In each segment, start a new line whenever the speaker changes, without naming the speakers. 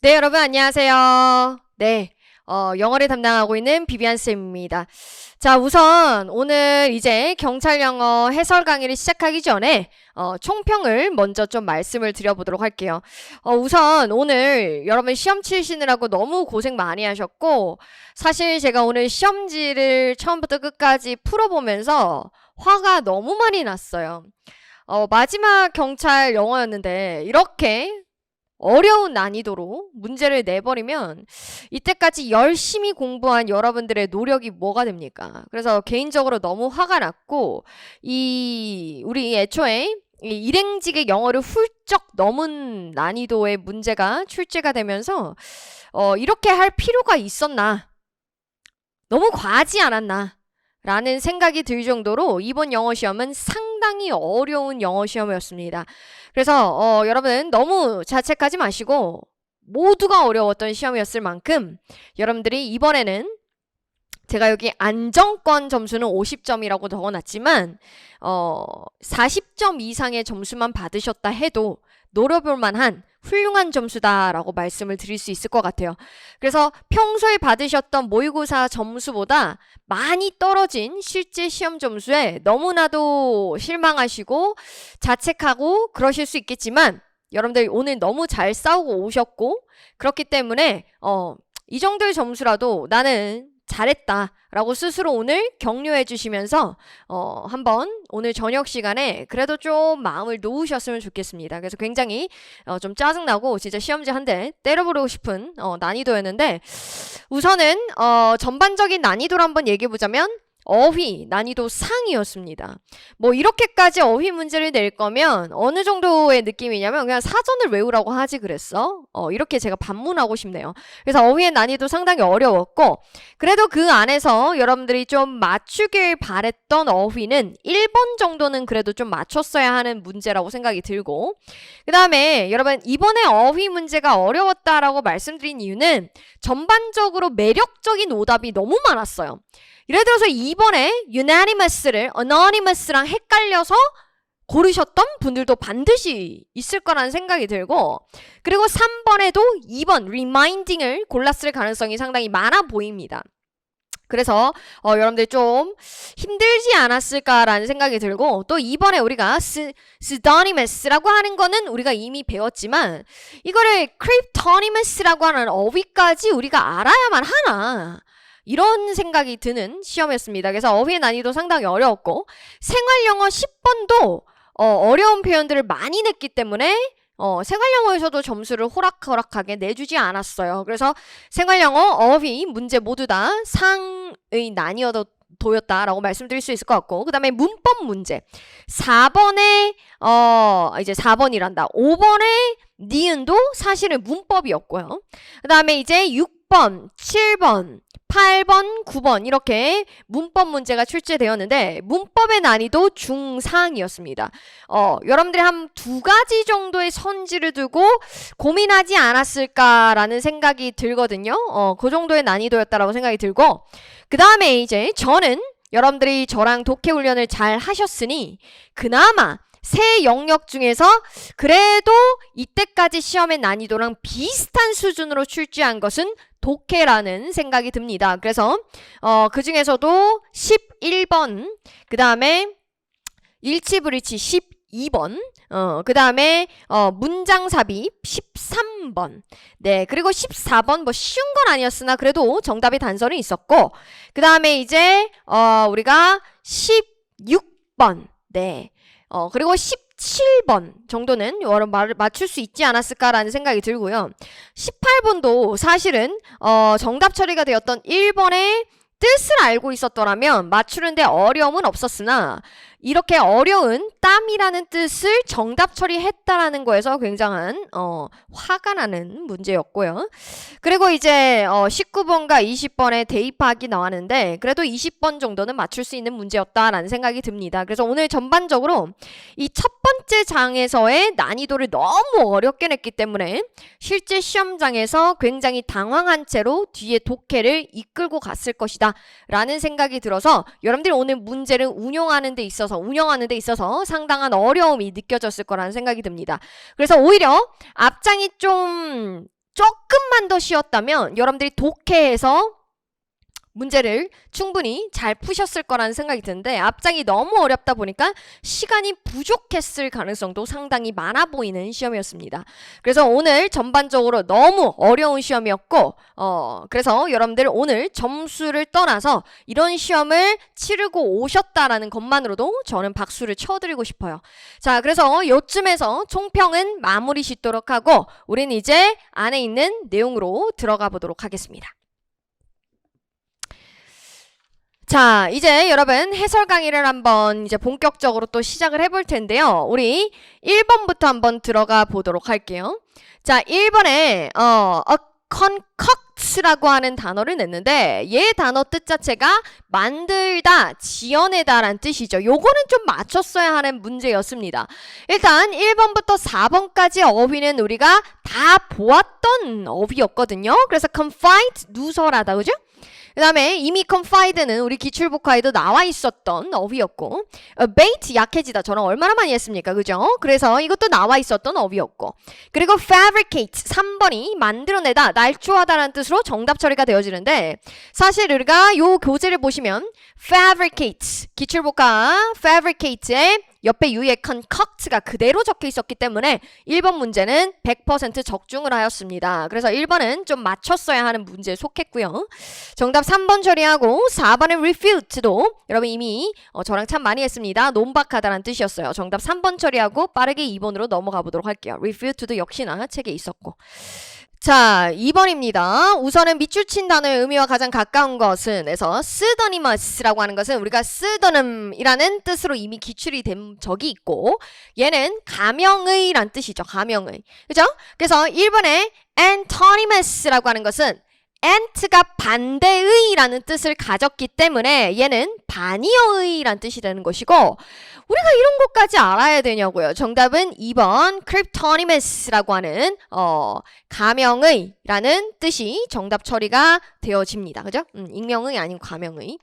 네, 여러분 안녕하세요. 네, 영어를 담당하고 있는 비비안 쌤입니다. 자, 우선 오늘 이제 경찰 영어 해설 강의를 시작하기 전에 총평을 먼저 좀 말씀을 드려보도록 할게요. 우선 오늘 여러분 시험 치시느라고 너무 고생 많이 하셨고, 사실 제가 오늘 시험지를 처음부터 끝까지 풀어보면서 화가 너무 많이 났어요. 마지막 경찰 영어였는데 이렇게 어려운 난이도로 문제를 내버리면 이때까지 열심히 공부한 여러분들의 노력이 뭐가 됩니까? 그래서 개인적으로 너무 화가 났고, 우리 애초에 이 일행직의 영어를 훌쩍 넘은 난이도의 문제가 출제가 되면서 이렇게 할 필요가 있었나? 너무 과하지 않았나? 라는 생각이 들 정도로 이번 영어 시험은 상당히 어려운 영어 시험이었습니다. 그래서 여러분 너무 자책하지 마시고, 모두가 어려웠던 시험이었을 만큼 여러분들이 이번에는 제가 여기 안정권 점수는 50점이라고 적어놨지만 40점 이상의 점수만 받으셨다 해도 노려볼 만한 훌륭한 점수다라고 말씀을 드릴 수 있을 것 같아요. 그래서 평소에 받으셨던 모의고사 점수보다 많이 떨어진 실제 시험 점수에 너무나도 실망하시고 자책하고 그러실 수 있겠지만, 여러분들 오늘 너무 잘 싸우고 오셨고, 그렇기 때문에 이 정도의 점수라도 나는 잘했다 라고 스스로 오늘 격려해 주시면서 한번 오늘 저녁 시간에 그래도 좀 마음을 놓으셨으면 좋겠습니다. 그래서 굉장히 좀 짜증나고 진짜 시험지 한 대 때려버리고 싶은 난이도였는데, 우선은 전반적인 난이도를 한번 얘기해 보자면 어휘 난이도 상이었습니다. 뭐 이렇게까지 어휘 문제를 낼 거면 어느 정도의 느낌이냐면 그냥 사전을 외우라고 하지 그랬어? 이렇게 제가 반문하고 싶네요. 그래서 어휘의 난이도 상당히 어려웠고, 그래도 그 안에서 여러분들이 좀 맞추길 바랬던 어휘는 1번 정도는 그래도 좀 맞췄어야 하는 문제라고 생각이 들고, 그 다음에 여러분 이번에 어휘 문제가 어려웠다라고 말씀드린 이유는 전반적으로 매력적인 오답이 너무 많았어요. 예를 들어서 2번에 unanimous를 anonymous랑 헷갈려서 고르셨던 분들도 반드시 있을 거라는 생각이 들고, 그리고 3번에도 2번 reminding을 골랐을 가능성이 상당히 많아 보입니다. 그래서 여러분들 좀 힘들지 않았을까라는 생각이 들고, 또 이번에 우리가 pseudonymous라고 하는 거는 우리가 이미 배웠지만 이거를 cryptonymous라고 하는 어휘까지 우리가 알아야만 하나, 이런 생각이 드는 시험이었습니다. 그래서 어휘의 난이도 상당히 어려웠고, 생활영어 10번도 어려운 표현들을 많이 냈기 때문에 생활영어에서도 점수를 호락호락하게 내주지 않았어요. 그래서 생활영어, 어휘 문제 모두 다 상의 난이도였다라고 말씀드릴 수 있을 것 같고, 그 다음에 문법 문제 4번에 이제 4번이란다. 5번에 니은도 사실은 문법이었고요. 그 다음에 이제 6번, 7번, 8번, 9번 이렇게 문법 문제가 출제되었는데 문법의 난이도 중상이었습니다. 여러분들이 한 2가지 정도의 선지를 두고 고민하지 않았을까라는 생각이 들거든요. 그 정도의 난이도였다라고 생각이 들고, 그 다음에 이제 저는 여러분들이 저랑 독해 훈련을 잘 하셨으니 그나마 세 영역 중에서 그래도 이때까지 시험의 난이도랑 비슷한 수준으로 출제한 것은 독해라는 생각이 듭니다. 그래서 그 중에서도 11번, 그 다음에 일치브리치 12번, 그 다음에 문장 삽입 13번, 네, 그리고 14번 뭐 쉬운 건 아니었으나 그래도 정답의 단서는 있었고, 그 다음에 이제 우리가 16번, 네, 그리고 17번 정도는 맞출 수 있지 않았을까라는 생각이 들고요. 18번도 사실은 정답 처리가 되었던 1번의 뜻을 알고 있었더라면 맞추는데 어려움은 없었으나, 이렇게 어려운 땀이라는 뜻을 정답 처리했다라는 거에서 굉장한 화가 나는 문제였고요. 그리고 이제 19번과 20번에 대입하기 나왔는데 그래도 20번 정도는 맞출 수 있는 문제였다라는 생각이 듭니다. 그래서 오늘 전반적으로 이 첫 번째 장에서의 난이도를 너무 어렵게 냈기 때문에 실제 시험장에서 굉장히 당황한 채로 뒤에 독해를 이끌고 갔을 것이다 라는 생각이 들어서 여러분들이 오늘 문제를 운영하는 데 있어서 상당한 어려움이 느껴졌을 거라는 생각이 듭니다. 그래서 오히려 앞장이 좀 조금만 더 쉬었다면 여러분들이 독해에서 문제를 충분히 잘 푸셨을 거라는 생각이 드는데 앞장이 너무 어렵다 보니까 시간이 부족했을 가능성도 상당히 많아 보이는 시험이었습니다. 그래서 오늘 전반적으로 너무 어려운 시험이었고 그래서 여러분들 오늘 점수를 떠나서 이런 시험을 치르고 오셨다라는 것만으로도 저는 박수를 쳐드리고 싶어요. 자, 그래서 요쯤에서 총평은 마무리 짓도록 하고 우리는 이제 안에 있는 내용으로 들어가 보도록 하겠습니다. 자, 이제 여러분 해설 강의를 한번 이제 본격적으로 또 시작을 해볼 텐데요. 우리 1번부터 한번 들어가 보도록 할게요. 자, 1번에 concoct라고 하는 단어를 냈는데 얘 단어 뜻 자체가 만들다, 지어내다 라는 뜻이죠. 요거는 좀 맞췄어야 하는 문제였습니다. 일단 1번부터 4번까지 어휘는 우리가 다 보았던 어휘였거든요. 그래서 confide, 누설하다, 그죠? 그 다음에 이미 confide는 우리 기출복화에도 나와 있었던 어휘였고 abate, 약해지다. 저는 얼마나 많이 했습니까? 그죠? 그래서 이것도 나와 있었던 어휘였고 그리고 fabricate, 3번이 만들어내다, 날조하다라는 뜻으로 정답 처리가 되어지는데 사실 우리가 요 교재를 보시면 fabricate, 기출복화 fabricate의 옆에 유의 concoct가 그대로 적혀 있었기 때문에 1번 문제는 100% 적중을 하였습니다. 그래서 1번은 좀 맞췄어야 하는 문제에 속했고요. 정답 3번 처리하고 4번의 refute도 여러분 이미 저랑 참 많이 했습니다. 논박하다라는 뜻이었어요. 정답 3번 처리하고 빠르게 2번으로 넘어가 보도록 할게요. refute도 역시나 책에 있었고. 자, 2번입니다. 우선은 밑줄 친 단어의 의미와 가장 가까운 것은 에서 pseudonymous라고 하는 것은 우리가 pseudonym이라는 뜻으로 이미 기출이 된 적이 있고 얘는 가명의란 뜻이죠. 가명의. 그죠? 그래서 1번에 antonymous라고 하는 것은 ant가 반대의라는 뜻을 가졌기 때문에 얘는 반의어의란 뜻이 되는 것이고 우리가 이런 것까지 알아야 되냐고요. 정답은 2번 cryptonymous라고 하는 가명의라는 뜻이 정답 처리가 되어집니다. 그죠? 익명의 아니고 가명의.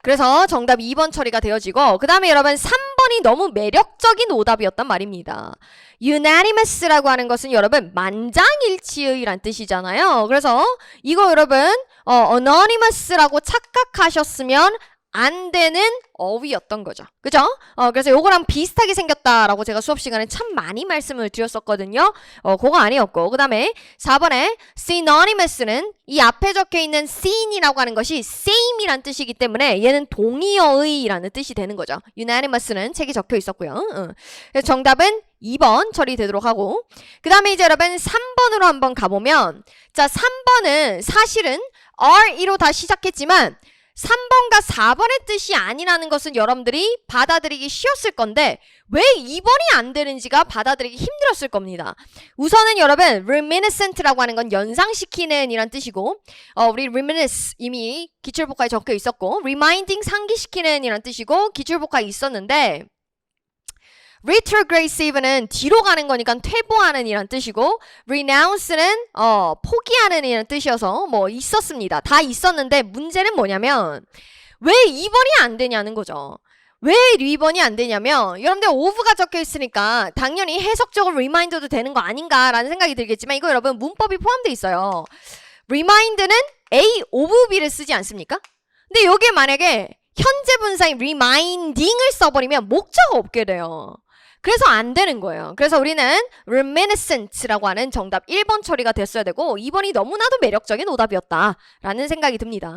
그래서 정답 2번 처리가 되어지고 그 다음에 여러분 3번이 너무 매력적인 오답이었단 말입니다. unanimous라고 하는 것은 여러분 만장일치의란 뜻이잖아요. 그래서 이거 여러분 anonymous라고 착각하셨으면 안 되는 어휘였던 거죠. 그죠? 그래서 요거랑 비슷하게 생겼다라고 제가 수업 시간에 참 많이 말씀을 드렸었거든요. 그거 아니었고. 그 다음에 4번에 synonymous는 이 앞에 적혀 있는 syn이라고 하는 것이 same이란 뜻이기 때문에 얘는 동의어의라는 뜻이 되는 거죠. unanimous는 책에 적혀 있었고요. 그래서 정답은 2번 처리되도록 하고 그 다음에 이제 여러분 3번으로 한번 가보면 자 3번은 사실은 RE로 다 시작했지만 3번과 4번의 뜻이 아니라는 것은 여러분들이 받아들이기 쉬웠을 건데 왜 2번이 안 되는지가 받아들이기 힘들었을 겁니다. 우선은 여러분 reminiscent라고 하는 건 연상시키는 이란 뜻이고 우리 reminisce 이미 기출복화에 적혀 있었고 reminding 상기시키는 이란 뜻이고 기출복화에 있었는데 retrogressive는 뒤로 가는 거니까 퇴보하는 이란 뜻이고 renounce는 포기하는 이란 뜻이어서 뭐 있었습니다. 다 있었는데 문제는 뭐냐면 왜 2번이 안 되냐는 거죠. 왜 2번이 안 되냐면 여러분들 of가 적혀 있으니까 당연히 해석적으로 reminder도 되는 거 아닌가라는 생각이 들겠지만 이거 여러분 문법이 포함되어 있어요. remind는 A of B를 쓰지 않습니까? 근데 여기에 만약에 현재 분사인 reminding을 써버리면 목적어 없게 돼요. 그래서 안 되는 거예요. 그래서 우리는 reminiscent라고 하는 정답 1번 처리가 됐어야 되고 2번이 너무나도 매력적인 오답이었다라는 생각이 듭니다.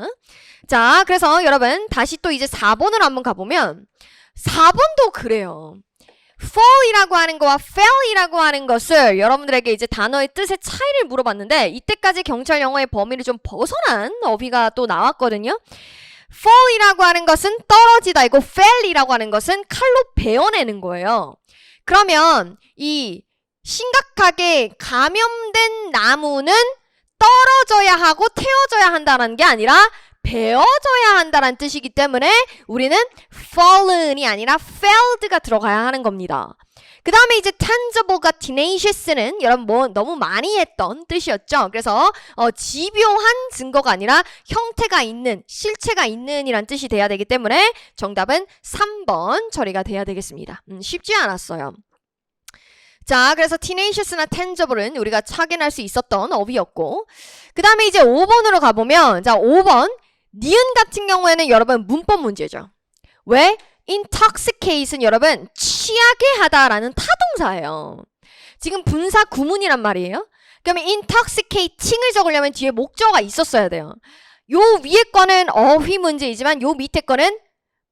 자, 그래서 여러분 다시 또 이제 4번으로 한번 가보면 4번도 그래요. fall이라고 하는 거와 fail이라고 하는 것을 여러분들에게 이제 단어의 뜻의 차이를 물어봤는데 이때까지 경찰 영어의 범위를 좀 벗어난 어휘가 또 나왔거든요. fall이라고 하는 것은 떨어지다이고 fail이라고 하는 것은 칼로 베어내는 거예요. 그러면 이 심각하게 감염된 나무는 떨어져야 하고 태워져야 한다는 게 아니라 베어져야 한다는 뜻이기 때문에 우리는 fallen이 아니라 failed가 들어가야 하는 겁니다. 그 다음에 이제 tangible가 tenacious는 여러분 뭐 너무 많이 했던 뜻이었죠. 그래서 집요한 증거가 아니라 형태가 있는, 실체가 있는 이란 뜻이 돼야 되기 때문에 정답은 3번 처리가 돼야 되겠습니다. 쉽지 않았어요. 자, 그래서 tenacious나 tangible은 우리가 확인할 수 있었던 어휘였고, 그 다음에 이제 5번으로 가보면, 자, 5번 니은 같은 경우에는 여러분 문법 문제죠. 왜? intoxicate은 여러분 취하게 하다라는 타동사예요. 지금 분사 구문이란 말이에요. 그러면 intoxicating을 적으려면 뒤에 목적어가 있었어야 돼요. 요 위에 거는 어휘 문제이지만 요 밑에 거는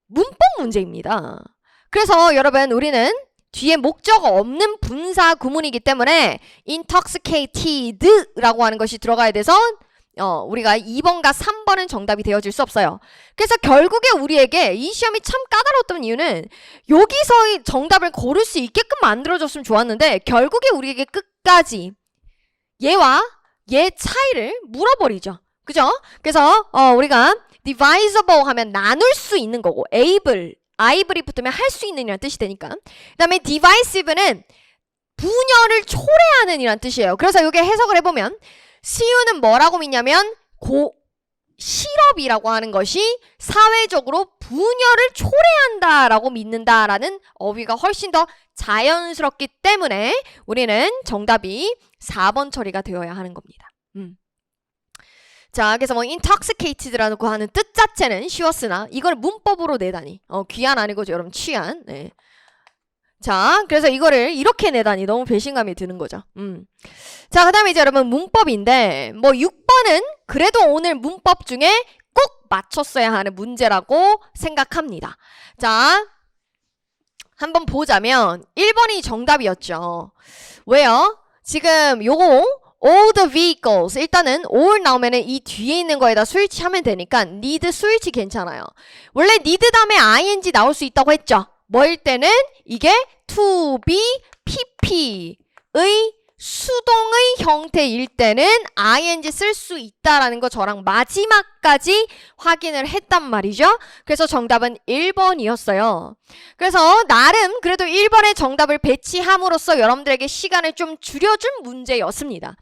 문법 문제입니다. 그래서 여러분 우리는 뒤에 목적어 없는 분사 구문이기 때문에 intoxicated라고 하는 것이 들어가야 돼서 우리가 2번과 3번은 정답이 되어질 수 없어요. 그래서 결국에 우리에게 이 시험이 참 까다로웠던 이유는 여기서 정답을 고를 수 있게끔 만들어줬으면 좋았는데 결국에 우리에게 끝까지 얘와 얘 차이를 물어버리죠. 그죠? 그래서 우리가 divisible 하면 나눌 수 있는 거고 able이 붙으면 할 수 있는 이란 뜻이 되니까 그 다음에 divisive는 분열을 초래하는 이란 뜻이에요. 그래서 이게 해석을 해보면 CU는 뭐라고 믿냐면 실업이라고 하는 것이 사회적으로 분열을 초래한다라고 믿는다라는 어휘가 훨씬 더 자연스럽기 때문에 우리는 정답이 4번 처리가 되어야 하는 겁니다. 자, 그래서 뭐 intoxicated라고 하는 뜻 자체는 쉬웠으나 이걸 문법으로 내다니 귀한 아니고 여러분 취한. 네. 자, 그래서 이거를 이렇게 내다니 너무 배신감이 드는 거죠. 자, 그 다음에 이제 여러분 문법인데 뭐 6번은 그래도 오늘 문법 중에 꼭 맞췄어야 하는 문제라고 생각합니다. 자, 한번 보자면 1번이 정답이었죠. 왜요? 지금 요거 all the vehicles 일단은 all 나오면은 이 뒤에 있는 거에다 스위치 하면 되니까 need 스위치 괜찮아요. 원래 need 다음에 ing 나올 수 있다고 했죠. 뭐일 때는 이게 to be pp의 수동의 형태일 때는 ing 쓸 수 있다라는 거 저랑 마지막까지 확인을 했단 말이죠. 그래서 정답은 1번이었어요. 그래서 나름 그래도 1번의 정답을 배치함으로써 여러분들에게 시간을 좀 줄여준 문제였습니다.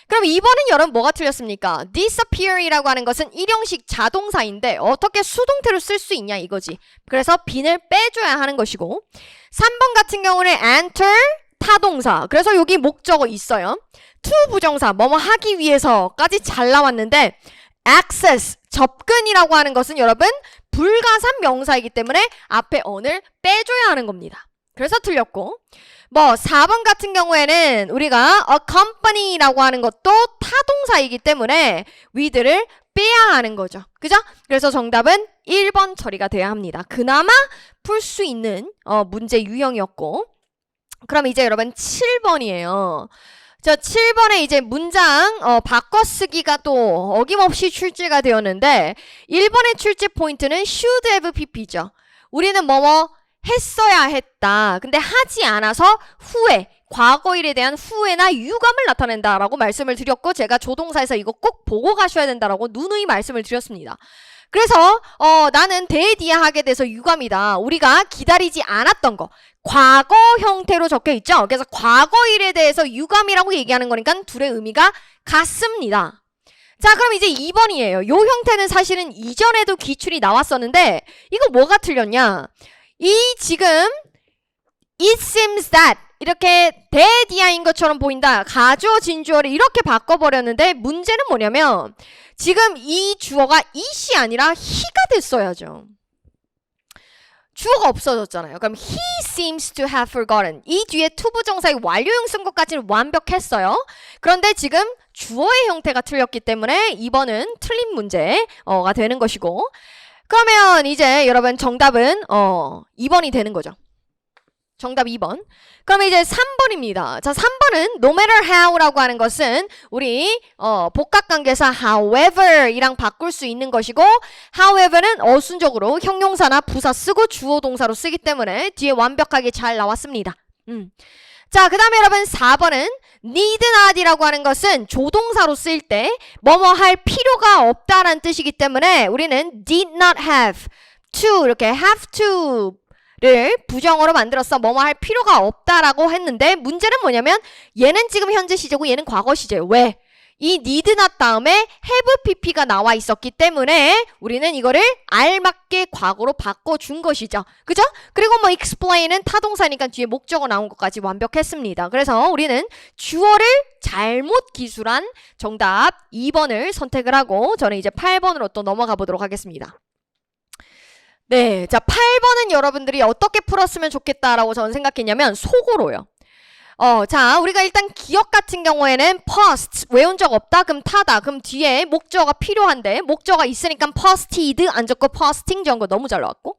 그럼 2번은 여러분 뭐가 틀렸습니까? disappear이라고 하는 것은 일형식 자동사인데 어떻게 수동태로 쓸 수 있냐 이거지. 그래서 빈을 빼줘야 하는 것이고 3번 같은 경우는 enter 타동사. 그래서 여기 목적어 있어요. to 부정사 뭐뭐 하기 위해서까지 잘 나왔는데 access 접근이라고 하는 것은 여러분 불가산 명사이기 때문에 앞에 on을 빼줘야 하는 겁니다. 그래서 틀렸고 뭐 4번 같은 경우에는 우리가 accompany라고 하는 것도 타동사이기 때문에 with를 빼야 하는 거죠. 그죠? 그래서 정답은 1번 처리가 돼야 합니다. 그나마 풀 수 있는 문제 유형이었고 그럼 이제 여러분 7번이에요. 자, 7번에 이제 문장 바꿔쓰기가 또 어김없이 출제가 되었는데 1번의 출제 포인트는 should have pp죠. 우리는 뭐뭐 했어야 했다. 근데 하지 않아서 후회, 과거일에 대한 후회나 유감을 나타낸다라고 말씀을 드렸고 제가 조동사에서 이거 꼭 보고 가셔야 된다라고 누누이 말씀을 드렸습니다. 그래서 나는 대디에 하게 돼서 유감이다. 우리가 기다리지 않았던 거. 과거 형태로 적혀 있죠. 그래서 과거일에 대해서 유감이라고 얘기하는 거니까 둘의 의미가 같습니다. 자, 그럼 이제 2번이에요. 요 형태는 사실은 이전에도 기출이 나왔었는데 이거 뭐가 틀렸냐? 이 지금 it seems that 이렇게 대디아인 것처럼 보인다. 가주어 진주어를 이렇게 바꿔버렸는데 문제는 뭐냐면 지금 이 주어가 it이 아니라 he가 됐어야죠. 주어가 없어졌잖아요. 그럼 he seems to have forgotten. 이 뒤에 to 부정사의 완료형 쓴 것까지는 완벽했어요. 그런데 지금 주어의 형태가 틀렸기 때문에 2번은 틀린 문제가 되는 것이고 그러면 이제 여러분 정답은 2번이 되는 거죠. 정답 2번. 그러면 이제 3번입니다. 자, 3번은 no matter how라고 하는 것은 우리 복합관계사 however 이랑 바꿀 수 있는 것이고 however는 어순적으로 형용사나 부사 쓰고 주어 동사로 쓰기 때문에 뒤에 완벽하게 잘 나왔습니다. 자, 그 다음에 여러분 4번은 need not이라고 하는 것은 조동사로 쓰일 때 뭐뭐 할 필요가 없다라는 뜻이기 때문에 우리는 did not have to 이렇게 have to 를 부정어로 만들어서 뭐뭐 할 필요가 없다라고 했는데 문제는 뭐냐면 얘는 지금 현재 시제고 얘는 과거 시제예요. 왜? 이 need not 다음에 have pp가 나와 있었기 때문에 우리는 이거를 알맞게 과거로 바꿔준 것이죠. 그죠? 그리고 뭐 explain은 타동사니까 뒤에 목적어 나온 것까지 완벽했습니다. 그래서 우리는 주어를 잘못 기술한 정답 2번을 선택을 하고 저는 이제 8번으로 또 넘어가 보도록 하겠습니다. 네, 자 8번은 여러분들이 어떻게 풀었으면 좋겠다라고 저는 생각했냐면 속어로요. 자 우리가 일단 기억 같은 경우에는 past 외운 적 없다? 그럼 타다. 그럼 뒤에 목적어가 필요한데 목적어가 있으니까 posted 안 적고 posting 적은 거 너무 잘 나왔고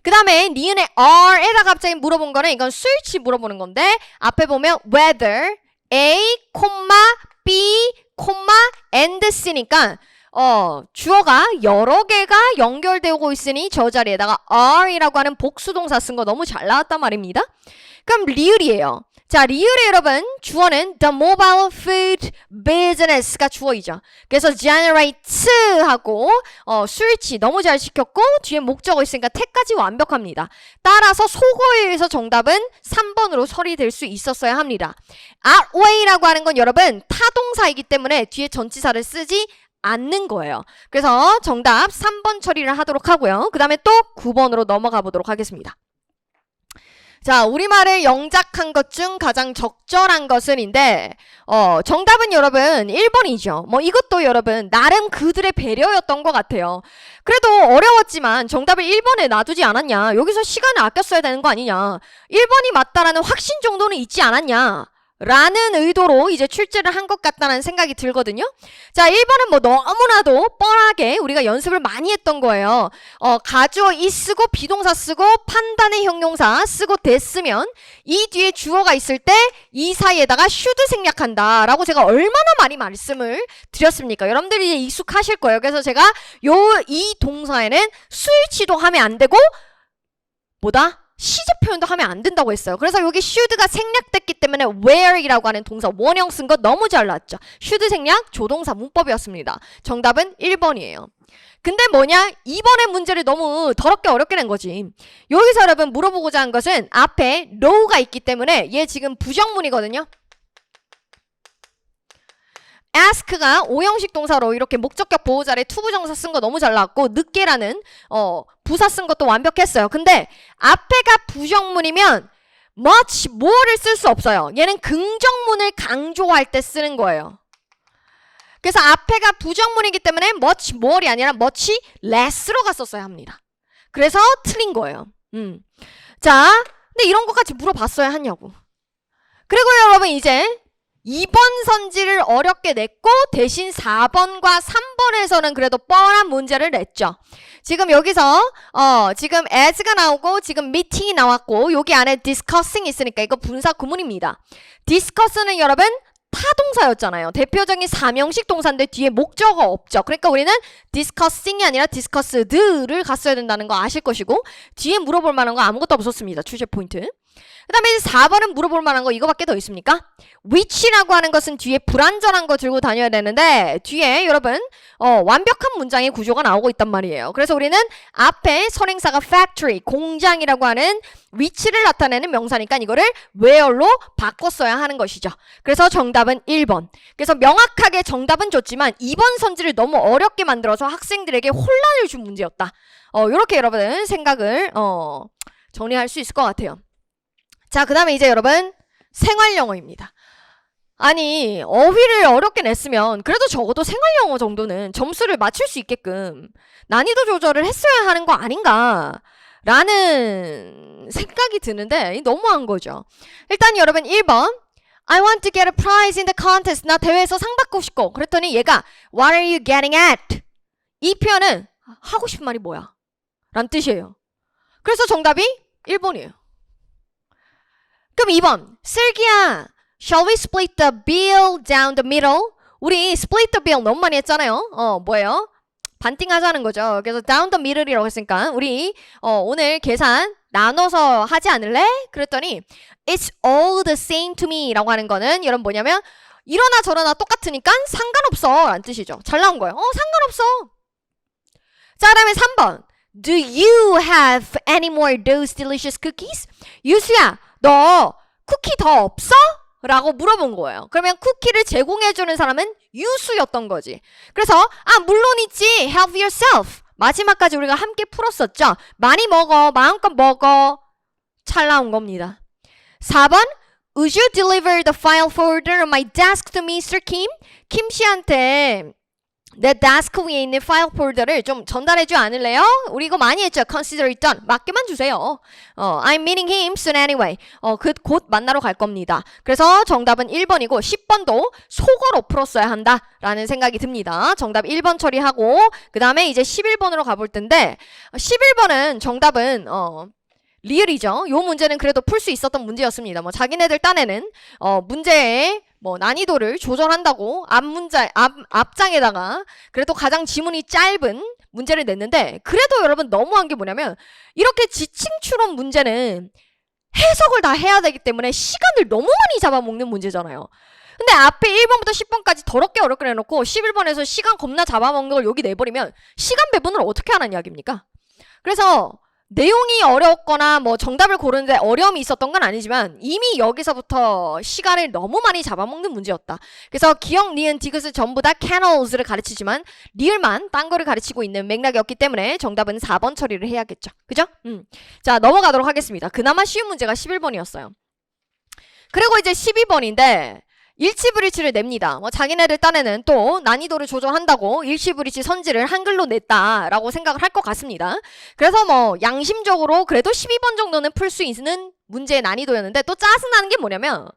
그 다음에 니은의 are에다 갑자기 물어본 거는 이건 수일치 물어보는 건데 앞에 보면 whether A, B, and C니까 주어가 여러 개가 연결되고 있으니 저 자리에다가 are이라고 하는 복수동사 쓴 거 너무 잘 나왔단 말입니다. 그럼 리을이에요. 자, 리을의 여러분 주어는 the mobile food business가 주어이죠. 그래서 generate 하고 수일치 너무 잘 시켰고 뒤에 목적어 있으니까 태까지 완벽합니다. 따라서 속어에 의해서 정답은 3번으로 처리될 수 있었어야 합니다. outweigh라고 하는 건 여러분 타동사이기 때문에 뒤에 전치사를 쓰지 않는 거예요. 그래서 정답 3번 처리를 하도록 하고요. 그 다음에 또 9번으로 넘어가 보도록 하겠습니다. 자, 우리말을 영작한 것 중 가장 적절한 것은인데 정답은 여러분 1번이죠. 뭐 이것도 여러분 나름 그들의 배려였던 것 같아요. 그래도 어려웠지만 정답을 1번에 놔두지 않았냐. 여기서 시간을 아껴 써야 되는 거 아니냐. 1번이 맞다라는 확신 정도는 있지 않았냐. 라는 의도로 이제 출제를 한 것 같다는 생각이 들거든요. 자, 1번은 뭐 너무나도 뻔하게 우리가 연습을 많이 했던 거예요. 가주어 이 쓰고 비동사 쓰고 판단의 형용사 쓰고 됐으면 이 뒤에 주어가 있을 때 이 사이에다가 should 생략한다 라고 제가 얼마나 많이 말씀을 드렸습니까? 여러분들이 이제 익숙하실 거예요. 그래서 제가 이 동사에는 수일치도 하면 안 되고 뭐다? 시제 표현도 하면 안 된다고 했어요. 그래서 여기 should가 생략됐기 때문에 where이라고 하는 동사 원형 쓴 거 너무 잘 나왔죠. should 생략 조동사 문법이었습니다. 정답은 1번이에요. 근데 뭐냐? 2번의 문제를 너무 더럽게 어렵게 낸 거지. 여기서 여러분 물어보고자 한 것은 앞에 now가 있기 때문에 얘 지금 부정문이거든요. ask가 5형식 동사로 이렇게 목적격 보호자리에 투부정사 쓴 거 너무 잘 나왔고 늦게라는 부사 쓴 것도 완벽했어요. 근데 앞에가 부정문이면 much more를 쓸 수 없어요. 얘는 긍정문을 강조할 때 쓰는 거예요. 그래서 앞에가 부정문이기 때문에 much more이 아니라 much less로 갔었어야 합니다. 그래서 틀린 거예요. 자, 근데 이런 것까지 물어봤어야 하냐고. 그리고 여러분 이제 2번 선지를 어렵게 냈고 대신 4번과 3번에서는 그래도 뻔한 문제를 냈죠. 지금 여기서 지금 as가 나오고 지금 meeting이 나왔고 여기 안에 discussing 있으니까 이거 분사 구문입니다. discuss는 여러분 타동사였잖아요. 대표적인 3형식 동사인데 뒤에 목적어 없죠. 그러니까 우리는 discussing이 아니라 discussed를 갔어야 된다는 거 아실 것이고 뒤에 물어볼 만한 거 아무것도 없었습니다. 출제 포인트. 그 다음에 4번은 물어볼 만한 거 이거밖에 더 있습니까? which라고 하는 것은 뒤에 불완전한 거 들고 다녀야 되는데 뒤에 여러분 완벽한 문장의 구조가 나오고 있단 말이에요. 그래서 우리는 앞에 선행사가 factory, 공장이라고 하는 which를 나타내는 명사니까 이거를 where로 바꿨어야 하는 것이죠. 그래서 정답은 1번. 그래서 명확하게 정답은 줬지만 2번 선지를 너무 어렵게 만들어서 학생들에게 혼란을 준 문제였다. 이렇게 여러분 생각을 정리할 수 있을 것 같아요. 자, 그 다음에 이제 여러분 생활영어입니다. 아니 어휘를 어렵게 냈으면 그래도 적어도 생활영어 정도는 점수를 맞출 수 있게끔 난이도 조절을 했어야 하는 거 아닌가 라는 생각이 드는데 너무한 거죠. 일단 여러분 1번 I want to get a prize in the contest. 나 대회에서 상 받고 싶고. 그랬더니 얘가 What are you getting at? 이 표현은 하고 싶은 말이 뭐야? 라는 뜻이에요. 그래서 정답이 1번이에요. 그럼 2번 슬기야 Shall we split the bill down the middle? 우리 split the bill 너무 많이 했잖아요. 뭐예요? 반띵하자는 거죠. 그래서 down the middle이라고 했으니까 우리 오늘 계산 나눠서 하지 않을래? 그랬더니 It's all the same to me 라고 하는 거는 여러분 뭐냐면 이러나 저러나 똑같으니까 상관없어 라는 뜻이죠. 잘 나온 거예요. 상관없어. 자, 그 다음에 3번 Do you have any more those delicious cookies? 유수야 너 쿠키 더 없어? 라고 물어본 거예요. 그러면 쿠키를 제공해주는 사람은 유수였던 거지. 그래서 물론이지. help yourself. 마지막까지 우리가 함께 풀었었죠. 많이 먹어. 마음껏 먹어. 잘 나온 겁니다. 4번 Would you deliver the file folder on my desk to Mr. Kim? 김 씨한테 내 데스크 위에 있는 파일 폴더를 좀 전달해줘 않을래요? 우리 이거 많이 했죠. Consider it done. 맡기만 주세요. I'm meeting him soon anyway. 곧 만나러 갈 겁니다. 그래서 정답은 1번이고 10번도 속어로 풀었어야 한다라는 생각이 듭니다. 정답 1번 처리하고 그 다음에 이제 11번으로 가볼 텐데 11번은 정답은 리을이죠. 요 문제는 그래도 풀 수 있었던 문제였습니다. 뭐 자기네들 딴에는 문제의 난이도를 조절한다고 앞장에다가 그래도 가장 지문이 짧은 문제를 냈는데 그래도 여러분 너무한 게 뭐냐면 이렇게 지층추론 문제는 해석을 다 해야 되기 때문에 시간을 너무 많이 잡아먹는 문제잖아요. 근데 앞에 1번부터 10번까지 더럽게 어렵게 해놓고 11번에서 시간 겁나 잡아먹는 걸 여기 내버리면 시간 배분을 어떻게 하는 이야기입니까? 그래서 내용이 어려웠거나 정답을 고르는데 어려움이 있었던 건 아니지만 이미 여기서부터 시간을 너무 많이 잡아먹는 문제였다. 그래서 기역, 니은, 디귿을 전부 다 canals를 가르치지만 리을만 딴 거를 가르치고 있는 맥락이었기 때문에 정답은 4번 처리를 해야겠죠. 그죠? 자, 넘어가도록 하겠습니다. 그나마 쉬운 문제가 11번이었어요. 그리고 이제 12번인데 일치불일치를 냅니다. 자기네들 딴에는 또 난이도를 조절한다고 일치불일치 선지를 한글로 냈다라고 생각을 할 것 같습니다. 그래서 양심적으로 그래도 12번 정도는 풀 수 있는 문제의 난이도였는데 또 짜증나는 게 뭐냐면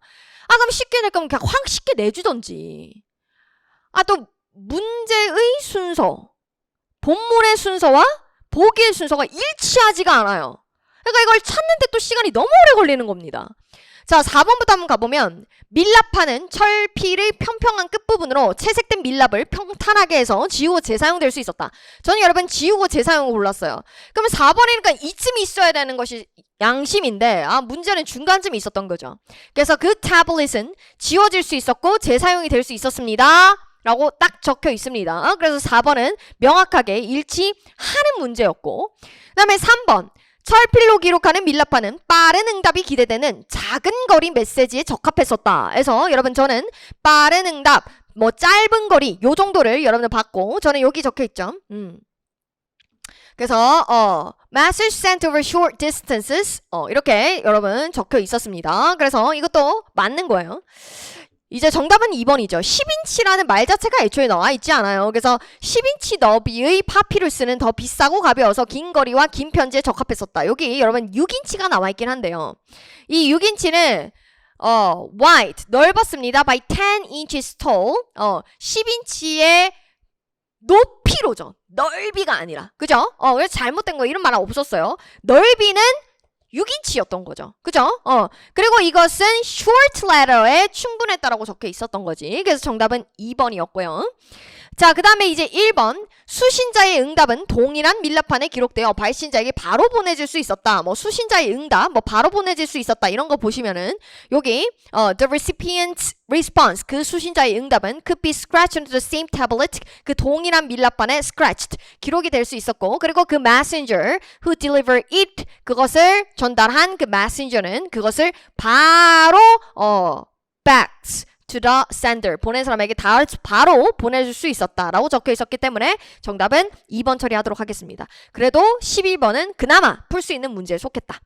그럼 쉽게 낼 거면 그냥 확 쉽게 내주던지. 또 문제의 순서, 본문의 순서와 보기의 순서가 일치하지가 않아요. 그러니까 이걸 찾는데 또 시간이 너무 오래 걸리는 겁니다. 자, 4번부터 한번 가보면 밀랍하는 철피를 평평한 끝부분으로 채색된 밀랍을 평탄하게 해서 지우고 재사용될 수 있었다. 저는 여러분 지우고 재사용을 골랐어요. 그러면 4번이니까 이쯤이 있어야 되는 것이 양심인데 문제는 중간쯤에 있었던 거죠. 그래서 그 태블릿은 지워질 수 있었고 재사용이 될 수 있었습니다. 라고 딱 적혀 있습니다. 그래서 4번은 명확하게 일치하는 문제였고 그 다음에 3번 철필로 기록하는 밀랍파는 빠른 응답이 기대되는 작은 거리 메시지에 적합했었다. 그래서 여러분 저는 빠른 응답, 짧은 거리 요 정도를 여러분들 받고 저는 여기 적혀 있죠. 그래서 message sent over short distances 이렇게 여러분 적혀 있었습니다. 그래서 이것도 맞는 거예요. 이제 정답은 2번이죠. 10인치라는 말 자체가 애초에 나와 있지 않아요. 그래서 10인치 너비의 파피루스는 더 비싸고 가벼워서 긴 거리와 긴 편지에 적합했었다. 여기 여러분 6인치가 나와 있긴 한데요. 이 6인치는 wide, 넓었습니다. by 10 inches tall. 10인치의 높이로죠. 넓이가 아니라. 그죠? 그래서 잘못된 거 이런 말 없었어요. 넓이는 6인치였던 거죠. 그죠? 그리고 이것은 short letter에 충분했다라고 적혀 있었던 거지. 그래서 정답은 2번이었고요. 자, 그 다음에 이제 1번. 수신자의 응답은 동일한 밀랍판에 기록되어 발신자에게 바로 보내줄 수 있었다. 수신자의 응답, 바로 보내줄 수 있었다. 이런 거 보시면은 여기 the recipient's response, 그 수신자의 응답은 could be scratched onto the same tablet, 그 동일한 밀랍판에 scratched, 기록이 될 수 있었고 그리고 그 messenger who delivered it, 그것을 전달한 그 messenger는 그것을 바로 back to the sender, 보낸 사람에게 바로 보내줄 수 있었다라고 적혀 있었기 때문에 정답은 2번 처리하도록 하겠습니다. 그래도 11번은 그나마 풀 수 있는 문제에 속했다.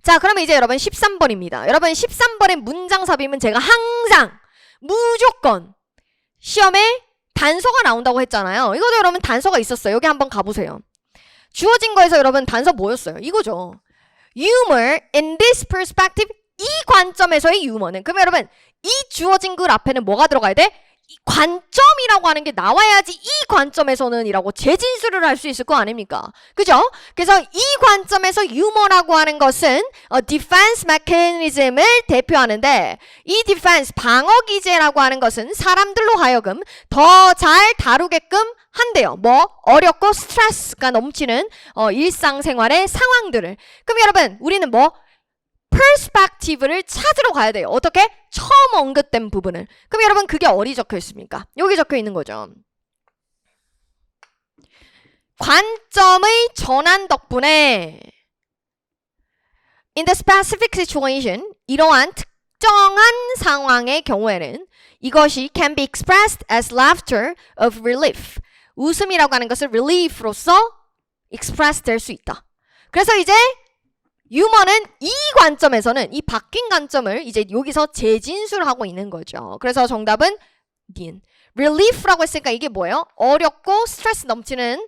자, 그러면 이제 여러분 13번입니다. 여러분 13번의 문장 삽입은 제가 항상 무조건 시험에 단서가 나온다고 했잖아요. 이것도 여러분 단서가 있었어요. 여기 한번 가보세요. 주어진 거에서 여러분 단서 뭐였어요? 이거죠. Humor in this perspective, 이 관점에서의 유머는. 그러면 여러분 이 주어진 글 앞에는 뭐가 들어가야 돼? 이 관점이라고 하는 게 나와야지 이 관점에서는 이라고 재진술을 할 수 있을 거 아닙니까? 그죠? 그래서 이 관점에서 유머라고 하는 것은 defense mechanism을 대표하는데 이 defense, 방어 기제라고 하는 것은 사람들로 하여금 더 잘 다루게끔 한대요. 어렵고 스트레스가 넘치는 일상생활의 상황들을. 그럼 여러분 우리는 perspective를 찾으러 가야 돼요. 어떻게? 처음 언급된 부분을. 그럼 여러분 그게 어디 적혀 있습니까? 여기 적혀 있는 거죠. 관점의 전환 덕분에 in the specific situation, 이러한 특정한 상황의 경우에는 이것이 can be expressed as laughter of relief. 웃음이라고 하는 것을 relief로서 express 될 수 있다. 그래서 이제 유머는 이 관점에서는 이 바뀐 관점을 이제 여기서 재진술하고 있는 거죠. 그래서 정답은 니은. relief라고 했으니까 이게 뭐예요? 어렵고 스트레스 넘치는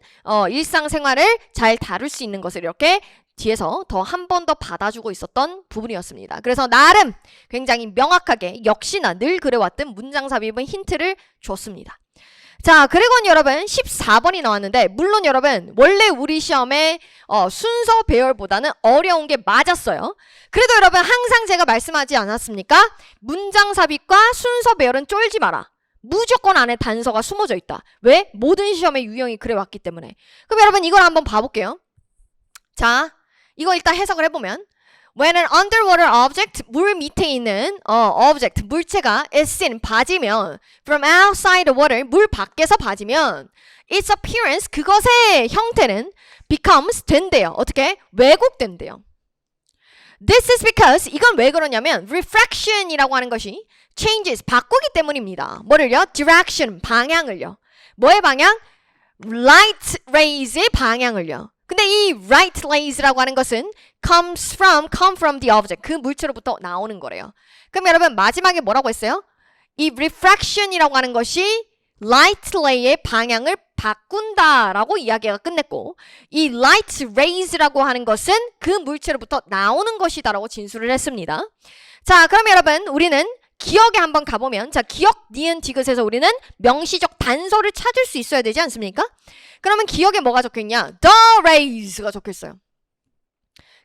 일상생활을 잘 다룰 수 있는 것을 이렇게 뒤에서 더 한 번 더 받아주고 있었던 부분이었습니다. 그래서 나름 굉장히 명확하게 역시나 늘 그래왔던 문장 삽입은 힌트를 줬습니다. 자, 그리고 여러분 14번이 나왔는데 물론 여러분 원래 우리 시험에 순서 배열보다는 어려운 게 맞았어요. 그래도 여러분 항상 제가 말씀하지 않았습니까? 문장 삽입과 순서 배열은 쫄지 마라. 무조건 안에 단서가 숨어져 있다. 왜? 모든 시험의 유형이 그래 왔기 때문에. 그럼 여러분 이걸 한번 봐볼게요. 자, 이거 일단 해석을 해보면 When an underwater object, 물 밑에 있는 object, 물체가 is seen, 봐지면 from outside the water, 물 밖에서 봐지면 its appearance, 그것의 형태는 becomes, 된대요. 어떻게? 왜곡된대요. This is because, 이건 왜 그러냐면 refraction이라고 하는 것이 changes, 바꾸기 때문입니다. 뭐를요? direction, 방향을요. 뭐의 방향? light rays의 방향을요. 근데 이 light rays라고 하는 것은 come from the object. 그 물체로부터 나오는 거래요. 그럼 여러분 마지막에 뭐라고 했어요? 이 refraction이라고 하는 것이 light ray의 방향을 바꾼다라고 이야기가 끝냈고 이 light rays라고 하는 것은 그 물체로부터 나오는 것이다라고 진술을 했습니다. 자, 그럼 여러분 우리는 기억에 한번 가보면 자, 기억, 니은, 디귿에서 우리는 명시적 단서를 찾을 수 있어야 되지 않습니까? 그러면 기억에 뭐가 적혀있냐? The rays가 적혀있어요.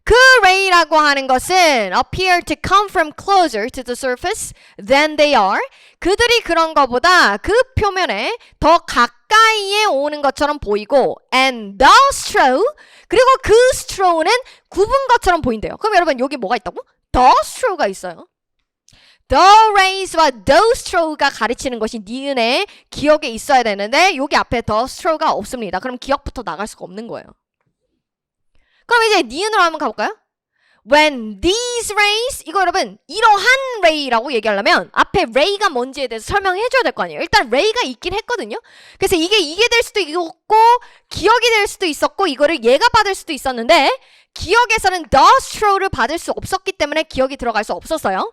그 ray라고 하는 것은 appear to come from closer to the surface than they are. 그들이 그런 것보다 그 표면에 더 가까이에 오는 것처럼 보이고 and the straw, 그리고 그 straw는 굽은 것처럼 보인대요. 그럼 여러분 여기 뭐가 있다고? The straw가 있어요. The rays와 the straw가 가르치는 것이 니은의 기억에 있어야 되는데 여기 앞에 the straw가 없습니다. 그럼 기억부터 나갈 수가 없는 거예요. 그럼 이제 니은으로 한번 가볼까요? When these rays, 이거 여러분 이러한 ray라고 얘기하려면 앞에 ray가 뭔지에 대해서 설명해줘야 될 거 아니에요. 일단 ray가 있긴 했거든요. 그래서 이게 될 수도 있고 기억이 될 수도 있었고 이거를 얘가 받을 수도 있었는데 기억에서는 the straw를 받을 수 없었기 때문에 기억이 들어갈 수 없었어요.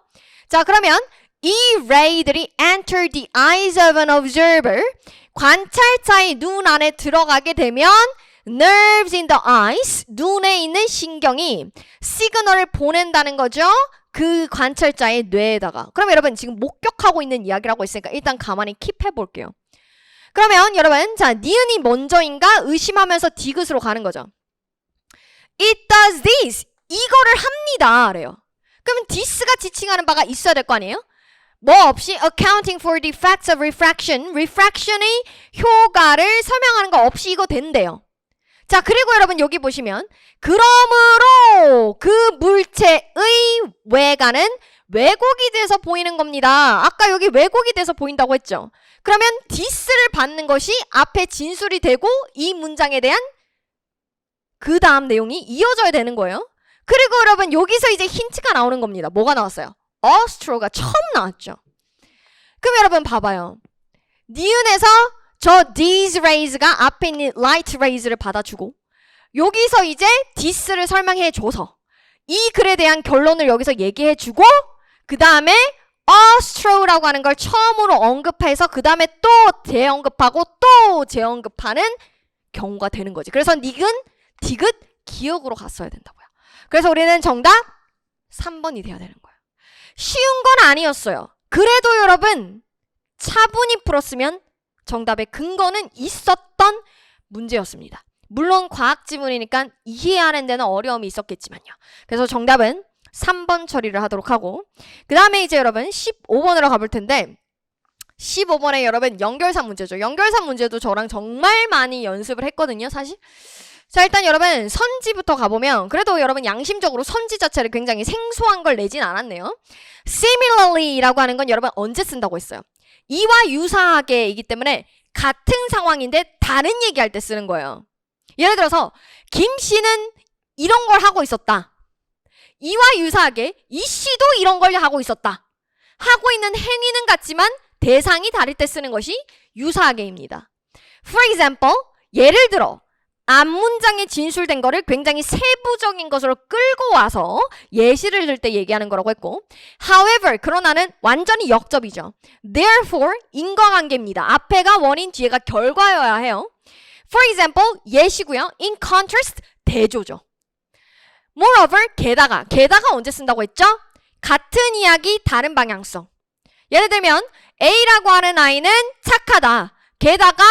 자, 그러면 이 ray들이 enter the eyes of an observer, 관찰자의 눈 안에 들어가게 되면 nerves in the eyes, 눈에 있는 신경이 시그널을 보낸다는 거죠. 그 관찰자의 뇌에다가. 그럼 여러분 지금 목격하고 있는 이야기라고 했으니까 일단 가만히 킵해 볼게요. 그러면 여러분 자, 니은이 먼저인가 의심하면서 디귿으로 가는 거죠. It does this, 이거를 합니다 래요. 그러면 this가 지칭하는 바가 있어야 될 거 아니에요? 뭐 없이 accounting for the effects of refraction, refraction의 효과를 설명하는 거 없이 이거 된대요. 자, 그리고 여러분 여기 보시면 그러므로 그 물체의 외관은 왜곡이 돼서 보이는 겁니다. 아까 여기 왜곡이 돼서 보인다고 했죠. 그러면 this를 받는 것이 앞에 진술이 되고 이 문장에 대한 그 다음 내용이 이어져야 되는 거예요. 그리고 여러분 여기서 이제 힌트가 나오는 겁니다. 뭐가 나왔어요? straw가 처음 나왔죠. 그럼 여러분 봐봐요. 니은에서 저 these rays가 앞에 있는 light rays를 받아주고 여기서 이제 this를 설명해줘서 이 글에 대한 결론을 여기서 얘기해주고 그 다음에 straw라고 하는 걸 처음으로 언급해서 그 다음에 또 재언급하고 또 재언급하는 경우가 되는 거지. 그래서 니은, 디귿, 기억으로 갔어야 된다고요. 그래서 우리는 정답 3번이 돼야 되는 거예요. 쉬운 건 아니었어요. 그래도 여러분 차분히 풀었으면 정답의 근거는 있었던 문제였습니다. 물론 과학 지문이니까 이해하는 데는 어려움이 있었겠지만요. 그래서 정답은 3번 처리를 하도록 하고 그 다음에 이제 여러분 15번으로 가볼 텐데 15번에 여러분 연결사 문제죠. 연결사 문제도 저랑 정말 많이 연습을 했거든요. 사실. 자, 일단 여러분 선지부터 가보면 그래도 여러분 양심적으로 선지 자체를 굉장히 생소한 걸 내진 않았네요. Similarly라고 하는 건 여러분 언제 쓴다고 했어요? 이와 유사하게이기 때문에 같은 상황인데 다른 얘기할 때 쓰는 거예요. 예를 들어서 김 씨는 이런 걸 하고 있었다. 이와 유사하게 이 씨도 이런 걸 하고 있었다. 하고 있는 행위는 같지만 대상이 다를 때 쓰는 것이 유사하게입니다. For example, 예를 들어 앞 문장에 진술된 거를 굉장히 세부적인 것으로 끌고 와서 예시를 들 때 얘기하는 거라고 했고, however, 그러나는 완전히 역접이죠. therefore, 인과관계입니다. 앞에가 원인, 뒤에가 결과여야 해요. For example, 예시고요. in contrast, 대조죠. moreover, 게다가 언제 쓴다고 했죠? 같은 이야기, 다른 방향성. 예를 들면 A라고 하는 아이는 착하다. 게다가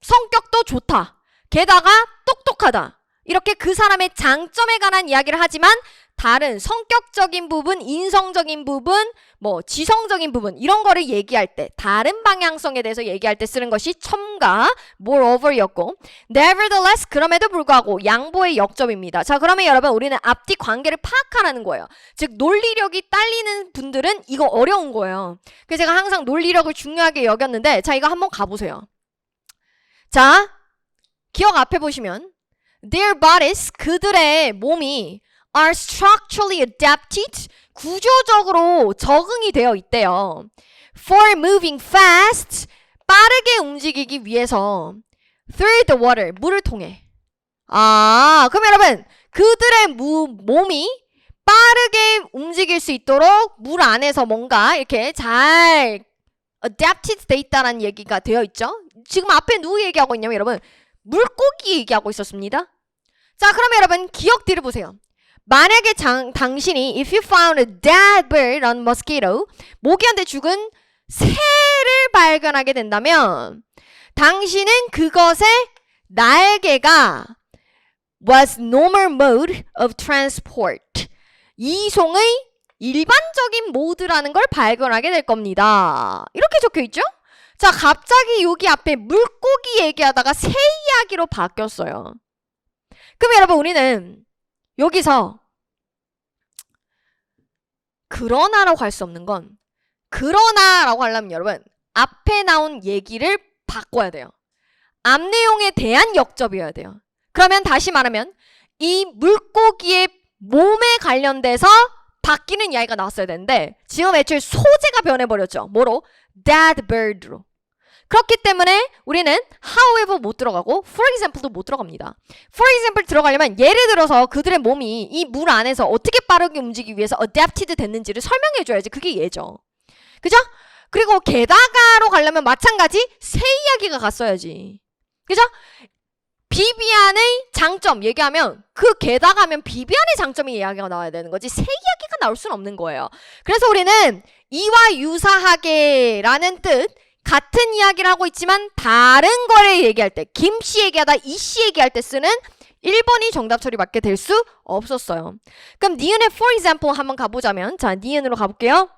성격도 좋다. 게다가 똑똑하다. 이렇게 그 사람의 장점에 관한 이야기를 하지만 다른 성격적인 부분, 인성적인 부분, 뭐 지성적인 부분 이런 거를 얘기할 때 다른 방향성에 대해서 얘기할 때 쓰는 것이 첨가 moreover였고 nevertheless 그럼에도 불구하고 양보의 역접입니다. 자, 그러면 여러분 우리는 앞뒤 관계를 파악하라는 거예요. 즉 논리력이 딸리는 분들은 이거 어려운 거예요. 그래서 제가 항상 논리력을 중요하게 여겼는데 자, 이거 한번 가보세요. 자, 기억 앞에 보시면 their bodies 그들의 몸이 are structurally adapted 구조적으로 적응이 되어 있대요. For moving fast 빠르게 움직이기 위해서 through the water 물을 통해. 그럼 여러분 그들의 몸이 빠르게 움직일 수 있도록 물 안에서 뭔가 이렇게 잘 adapted 돼 있다는 얘기가 되어 있죠. 지금 앞에 누구 얘기하고 있냐면 여러분 물고기 얘기하고 있었습니다. 자, 그러면 여러분 기억들을 보세요. 만약에 당신이 if you found a dead bird on mosquito 모기한테 죽은 새를 발견하게 된다면 당신은 그것의 날개가 was normal mode of transport 이송의 일반적인 모드라는 걸 발견하게 될 겁니다. 이렇게 적혀 있죠? 자, 갑자기 여기 앞에 물고기 얘기하다가 새 이야기로 바뀌었어요. 그럼 여러분 우리는 여기서 그러나라고 할 수 없는 건 그러나라고 하려면 여러분 앞에 나온 얘기를 바꿔야 돼요. 앞 내용에 대한 역접이어야 돼요. 그러면 다시 말하면 이 물고기의 몸에 관련돼서 바뀌는 이야기가 나왔어야 되는데 지금 애초에 소재가 변해버렸죠. 뭐로? dead bird로. 그렇기 때문에 우리는 however 못 들어가고 for example도 못 들어갑니다. for example 들어가려면 예를 들어서 그들의 몸이 이 물 안에서 어떻게 빠르게 움직이기 위해서 adapted 됐는지를 설명해 줘야지. 그게 예죠. 그죠? 그리고 게다가로 가려면 마찬가지 새 이야기가 갔어야지. 그죠? 비비안의 장점 얘기하면 그 게다가 하면 비비안의 장점이 이야기가 나와야 되는 거지 새 이야기가 나올 수는 없는 거예요. 그래서 우리는 이와 유사하게 라는 뜻 같은 이야기를 하고 있지만 다른 거를 얘기할 때 김씨 얘기하다 이씨 얘기할 때 쓰는 1번이 정답 처리밖에 될 수 없었어요. 그럼 니은의 for example 한번 가보자면 자 니은으로 가볼게요.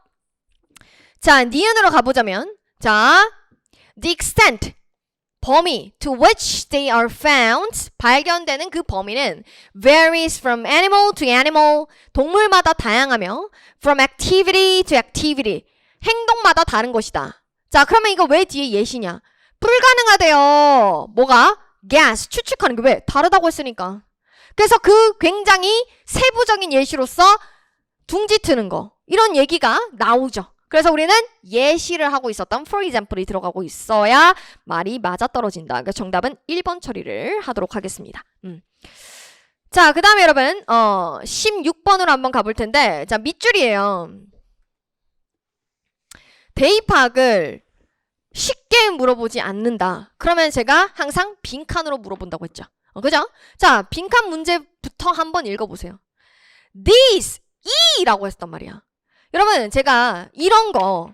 자 니은으로 가보자면 자 the extent 범위 to which they are found 발견되는 그 범위는 varies from animal to animal 동물마다 다양하며 from activity to activity 행동마다 다른 것이다. 자 그러면 이거 왜 뒤에 예시냐? 불가능하대요. 뭐가? gas 추측하는 게 왜? 다르다고 했으니까. 그래서 그 굉장히 세부적인 예시로서 둥지 트는 거 이런 얘기가 나오죠. 그래서 우리는 예시를 하고 있었던 for example이 들어가고 있어야 말이 맞아떨어진다. 그러니까 정답은 1번 처리를 하도록 하겠습니다. 자, 그 다음에 여러분 16번으로 한번 가볼 텐데 자 밑줄이에요. 대입학을 쉽게 물어보지 않는다. 그러면 제가 항상 빈칸으로 물어본다고 했죠. 그죠? 자, 빈칸 문제부터 한번 읽어보세요. This, 이라고 했단 말이야. 여러분 제가 이런 거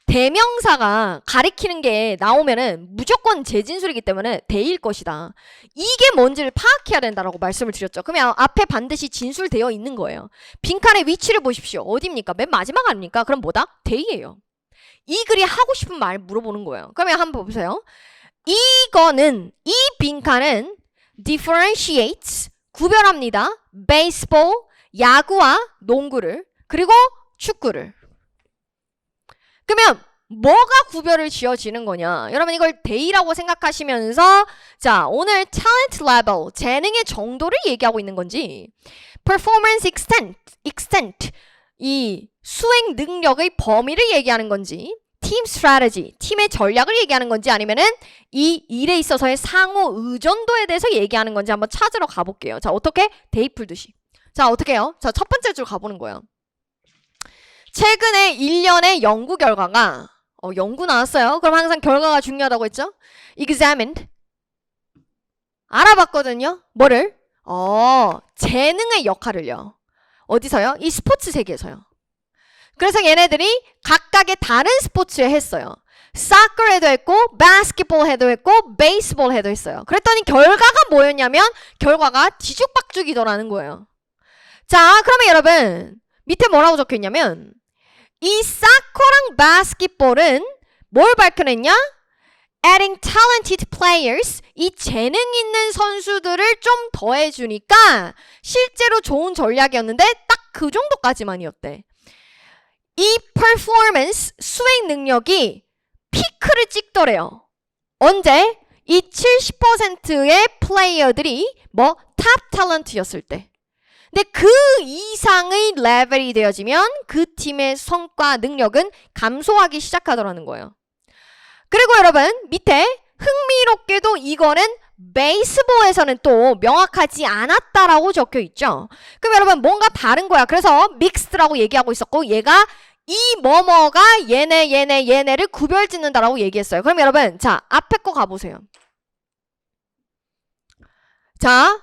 대명사가 가리키는 게 나오면은 무조건 재진술이기 때문에 대일 것이다. 이게 뭔지를 파악해야 된다라고 말씀을 드렸죠. 그러면 앞에 반드시 진술되어 있는 거예요. 빈칸의 위치를 보십시오. 어디입니까? 맨 마지막 아닙니까? 그럼 뭐다? 대이예요. 이 글이 하고 싶은 말 물어보는 거예요. 그러면 한번 보세요. 이거는 이 빈칸은 differentiates 구별합니다. baseball 야구와 농구를 그리고 축구를. 그러면 뭐가 구별을 지어지는 거냐? 여러분 이걸 데이라고 생각하시면서 자, 오늘 talent level, 재능의 정도를 얘기하고 있는 건지 performance extent, 이 수행 능력의 범위를 얘기하는 건지 team strategy, 팀의 전략을 얘기하는 건지 아니면은 이 일에 있어서의 상호 의존도에 대해서 얘기하는 건지 한번 찾으러 가볼게요. 자, 어떻게? 데이 풀듯이. 자, 어떻게 해요? 자, 첫 번째 줄 가보는 거예요. 최근에 1년의 연구 결과가 연구 나왔어요. 그럼 항상 결과가 중요하다고 했죠? examined. 알아봤거든요. 뭐를? 재능의 역할을요. 어디서요? 이 스포츠 세계에서요. 그래서 얘네들이 각각의 다른 스포츠에 했어요. 사커 해도 했고, 바스켓볼 해도 했고, 베이스볼 해도 했어요. 그랬더니 결과가 뭐였냐면 결과가 뒤죽박죽이더라는 거예요. 자, 그러면 여러분 밑에 뭐라고 적혀있냐면 이 사커랑 바스켓볼은 뭘 밝혀냈냐? Adding talented players, 이 재능 있는 선수들을 좀 더해주니까 실제로 좋은 전략이었는데 딱 그 정도까지만이었대. 이 performance, 수행 능력이 피크를 찍더래요. 언제? 이 70%의 플레이어들이 탑 탤런트였을 때. 근데 그 이상의 레벨이 되어지면 그 팀의 성과 능력은 감소하기 시작하더라는 거예요. 그리고 여러분 밑에 흥미롭게도 이거는 베이스볼에서는 또 명확하지 않았다라고 적혀 있죠. 그럼 여러분 뭔가 다른 거야. 그래서 믹스드라고 얘기하고 있었고 얘가 이 뭐뭐가 얘네를 구별 짓는다라고 얘기했어요. 그럼 여러분 자 앞에 거 가보세요. 자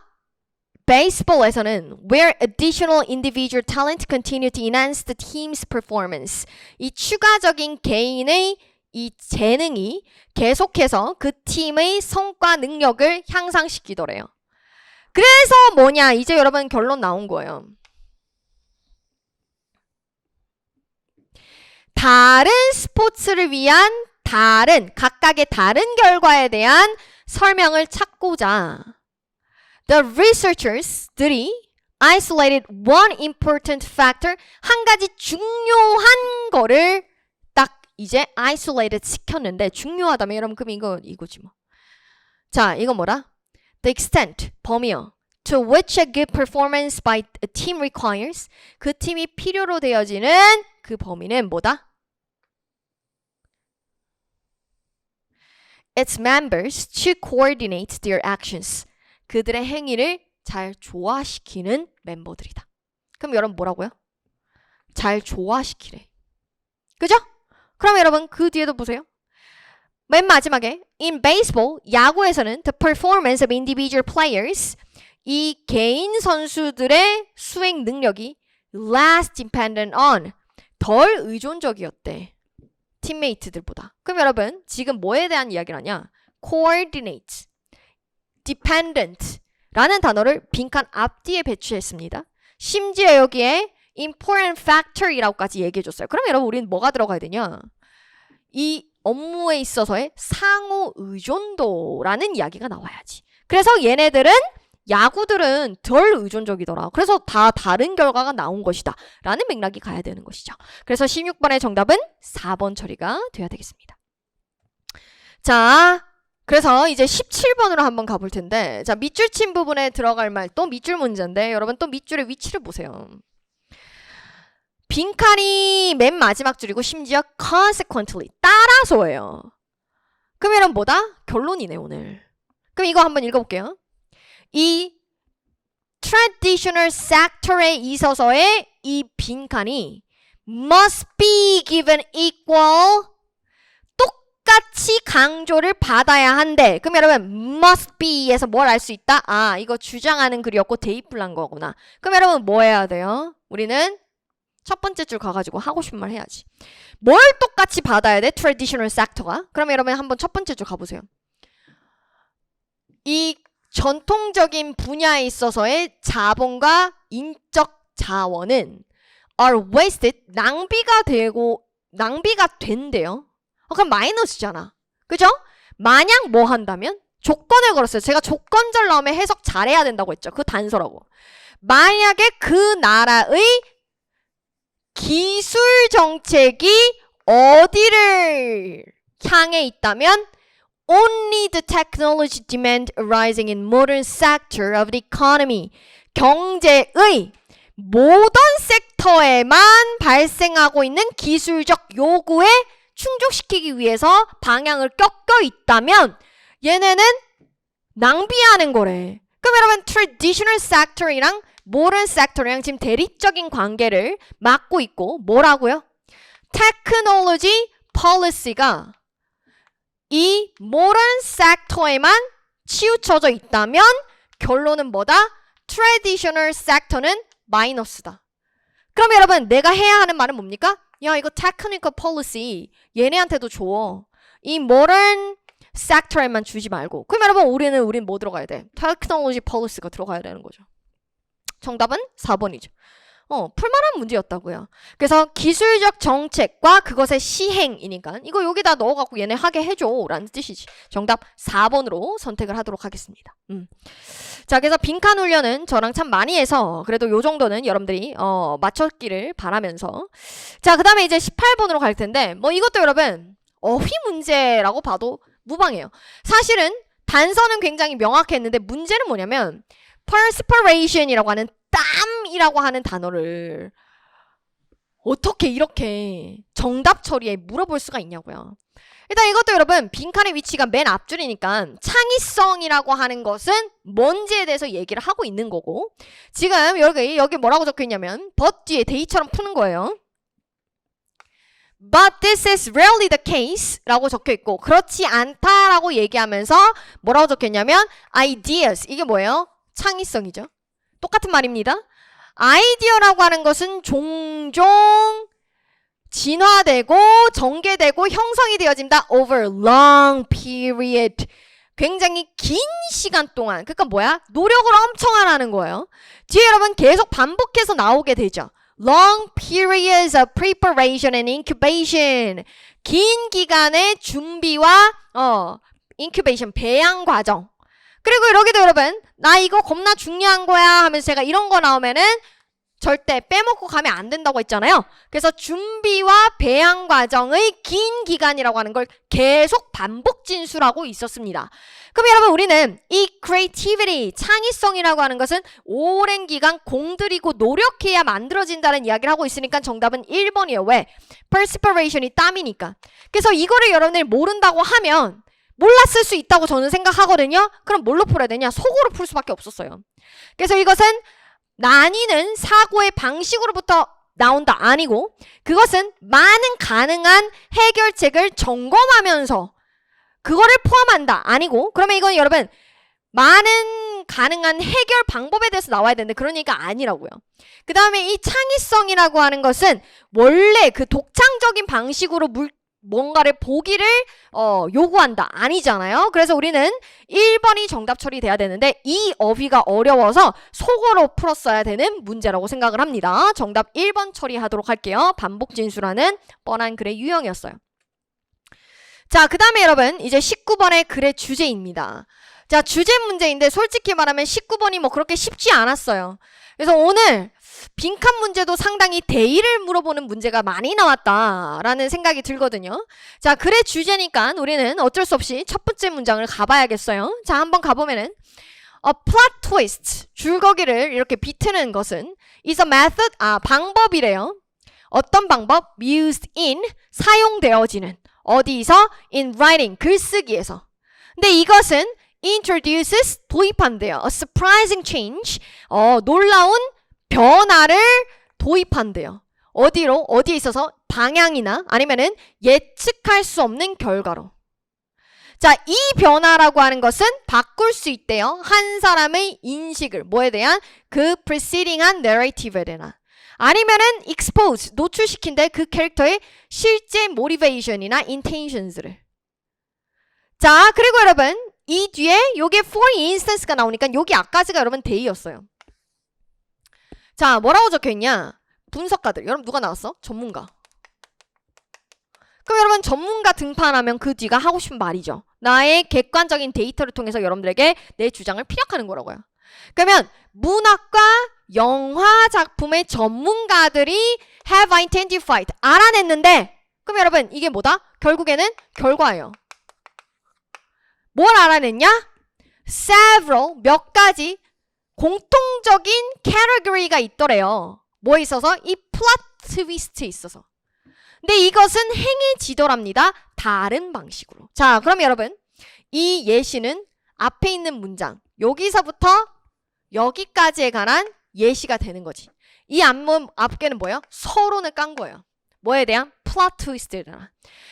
베이스볼에서는 where additional individual talent continue to enhance the team's performance. 이 추가적인 개인의 이 재능이 계속해서 그 팀의 성과 능력을 향상시키더래요. 그래서 뭐냐? 이제 여러분 결론 나온 거예요. 다른 스포츠를 위한 각각의 다른 결과에 대한 설명을 찾고자 The researchers들이 isolated one important factor, 한 가지 중요한 거를 딱 이제 isolated 시켰는데 중요하다면 여러분 그럼 이거지 뭐. 자, 이건 뭐라? The extent, 범위요. To which a good performance by a team requires, 그 팀이 필요로 되어지는 그 범위는 뭐다? Its members to coordinate their actions. 그들의 행위를 잘 조화시키는 멤버들이다. 그럼 여러분 뭐라고요? 잘 조화시키래. 그죠? 그럼 여러분 그 뒤에도 보세요. 맨 마지막에 In baseball, 야구에서는 the performance of individual players, 이 개인 선수들의 수행 능력이 less dependent on, 덜 의존적이었대. 팀메이트들보다. 그럼 여러분 지금 뭐에 대한 이야기를 하냐? coordinate, dependent 라는 단어를 빈칸 앞뒤에 배치했습니다. 심지어 여기에 important factor 이라고까지 얘기해줬어요. 그럼 여러분 우리는 뭐가 들어가야 되냐? 이 업무에 있어서의 상호 의존도라는 이야기가 나와야지. 그래서 얘네들은 야구들은 덜 의존적이더라. 그래서 다 다른 결과가 나온 것이다 라는 맥락이 가야 되는 것이죠. 그래서 16번의 정답은 4번 처리가 돼야 되겠습니다. 자, 그래서 이제 17번으로 한번 가볼 텐데, 자, 밑줄 친 부분에 들어갈 말 또 밑줄 문제인데 여러분 또 밑줄의 위치를 보세요. 빈칸이 맨 마지막 줄이고 심지어 consequently, 따라서예요. 그럼 여러분 뭐다? 결론이네 오늘. 그럼 이거 한번 읽어볼게요. 이 traditional sector에 있어서의 이 빈칸이 must be given equal, 똑같이 강조를 받아야 한대. 그럼 여러분 must be에서 뭘 알 수 있다? 아, 이거 주장하는 글이었고 대입을 한 거구나. 그럼 여러분 뭐 해야 돼요? 우리는 첫 번째 줄 가가지고 하고 싶은 말 해야지. 뭘 똑같이 받아야 돼? traditional sector가. 그럼 여러분 한번 첫 번째 줄 가보세요. 이 전통적인 분야에 있어서의 자본과 인적 자원은 are wasted, 낭비가 된대요. 그럼 마이너스잖아. 그죠? 만약 뭐 한다면? 조건을 걸었어요. 제가 조건절 나오면 해석 잘해야 된다고 했죠. 그 단서라고. 만약에 그 나라의 기술 정책이 어디를 향해 있다면 Only the technology demand arising in modern sector of the economy. 경제의 모던 섹터에만 발생하고 있는 기술적 요구에 충족시키기 위해서 방향을 꺾여 있다면 얘네는 낭비하는 거래. 그럼 여러분 traditional sector이랑 modern sector이랑 지금 대립적인 관계를 맡고 있고 뭐라고요? technology policy가 이 modern sector에만 치우쳐져 있다면 결론은 뭐다? traditional sector는 마이너스다. 그럼 여러분 내가 해야 하는 말은 뭡니까? 야 이거 technical policy 얘네한테도 줘. 이 modern sector에만 주지 말고. 그럼 여러분 우린 뭐 들어가야 돼? technology policy가 들어가야 되는 거죠. 정답은 4번이죠. 풀만한 문제였다고요. 그래서 기술적 정책과 그것의 시행이니까 이거 여기다 넣어갖고 얘네 하게 해줘 라는 뜻이지. 정답 4번으로 선택을 하도록 하겠습니다. 자, 그래서 빈칸 훈련은 저랑 참 많이 해서 그래도 요 정도는 여러분들이 맞췄기를 바라면서 자, 그 다음에 이제 18번으로 갈 텐데 뭐 이것도 여러분 어휘 문제라고 봐도 무방해요. 사실은 단서는 굉장히 명확했는데 문제는 뭐냐면 perspiration이라고 하는 땀이라고 하는 단어를 어떻게 이렇게 정답 처리에 물어볼 수가 있냐고요. 일단 이것도 여러분 빈칸의 위치가 맨 앞줄이니까 창의성이라고 하는 것은 뭔지에 대해서 얘기를 하고 있는 거고 지금 여기 뭐라고 적혀있냐면 but 뒤에 대의처럼 푸는 거예요. But this is rarely the case 라고 적혀있고 그렇지 않다라고 얘기하면서 뭐라고 적혀있냐면 ideas 이게 뭐예요? 창의성이죠. 똑같은 말입니다. 아이디어라고 하는 것은 종종 진화되고 전개되고 형성이 되어진다. over long period. 굉장히 긴 시간 동안. 그러니까 뭐야? 노력을 엄청 하라는 거예요. 뒤에 여러분 계속 반복해서 나오게 되죠. long periods of preparation and incubation. 긴 기간의 준비와 incubation, 배양 과정. 그리고 여기도 여러분 나 이거 겁나 중요한 거야 하면서 제가 이런 거 나오면은 절대 빼먹고 가면 안 된다고 했잖아요. 그래서 준비와 배양 과정의 긴 기간이라고 하는 걸 계속 반복 진술하고 있었습니다. 그럼 여러분 우리는 이 creativity, 창의성이라고 하는 것은 오랜 기간 공들이고 노력해야 만들어진다는 이야기를 하고 있으니까 정답은 1번이에요. 왜? perspiration이 땀이니까. 그래서 이거를 여러분들이 모른다고 하면 몰랐을 수 있다고 저는 생각하거든요. 그럼 뭘로 풀어야 되냐? 속으로 풀 수밖에 없었어요. 그래서 이것은 난이는 사고의 방식으로부터 나온다 아니고 그것은 많은 가능한 해결책을 점검하면서 그거를 포함한다 아니고 그러면 이건 여러분 많은 가능한 해결 방법에 대해서 나와야 되는데 그러니까 아니라고요. 그 다음에 이 창의성이라고 하는 것은 원래 그 독창적인 방식으로 뭔가를 보기를 요구한다 아니잖아요. 그래서 우리는 1번이 정답 처리돼야 되는데 이 어휘가 어려워서 속어로 풀었어야 되는 문제라고 생각을 합니다. 정답 1번 처리하도록 할게요. 반복 진술하는 뻔한 글의 유형이었어요. 자, 그 다음에 여러분 이제 19번의 글의 주제입니다. 자, 주제 문제인데 솔직히 말하면 19번이 뭐 그렇게 쉽지 않았어요. 그래서 오늘 빈칸 문제도 상당히 대의를 물어보는 문제가 많이 나왔다라는 생각이 들거든요. 자, 글의 주제니까 우리는 어쩔 수 없이 첫 번째 문장을 가봐야겠어요. 자, 한번 가보면은 A plot twist, 줄거기를 이렇게 비트는 것은 is a method, 방법이래요. 어떤 방법? used in, 사용되어지는. 어디서? in writing, 글쓰기에서. 근데 이것은 introduces, 도입한대요. A surprising change, 놀라운 변화를 도입한대요. 어디로? 어디에 있어서? 방향이나 아니면은 예측할 수 없는 결과로. 자, 이 변화라고 하는 것은 바꿀 수 있대요. 한 사람의 인식을 뭐에 대한? 그 preceding한 narrative에 대한 아니면은 expose, 노출시킨대 그 캐릭터의 실제 motivation이나 intentions를. 자, 그리고 여러분 이 뒤에 요게 for instance가 나오니까 여기 아까지가 여러분 대의였어요. 자, 뭐라고 적혀있냐? 분석가들. 여러분 누가 나왔어? 전문가. 그럼 여러분 전문가 등판하면 그 뒤가 하고 싶은 말이죠. 나의 객관적인 데이터를 통해서 여러분들에게 내 주장을 피력하는 거라고요. 그러면 문학과 영화 작품의 전문가들이 have identified, 알아냈는데 그럼 여러분 이게 뭐다? 결국에는 결과예요. 뭘 알아냈냐? several, 몇 가지 공통적인 category가 있더래요. 뭐에 있어서? 이 plot twist에 있어서. 근데 이것은 행해지더랍니다. 다른 방식으로. 자, 그럼 여러분 이 예시는 앞에 있는 문장 여기서부터 여기까지에 관한 예시가 되는 거지. 이 앞에는 뭐예요? 서론을 깐 거예요. 뭐에 대한? 플롯 트위스트잖아.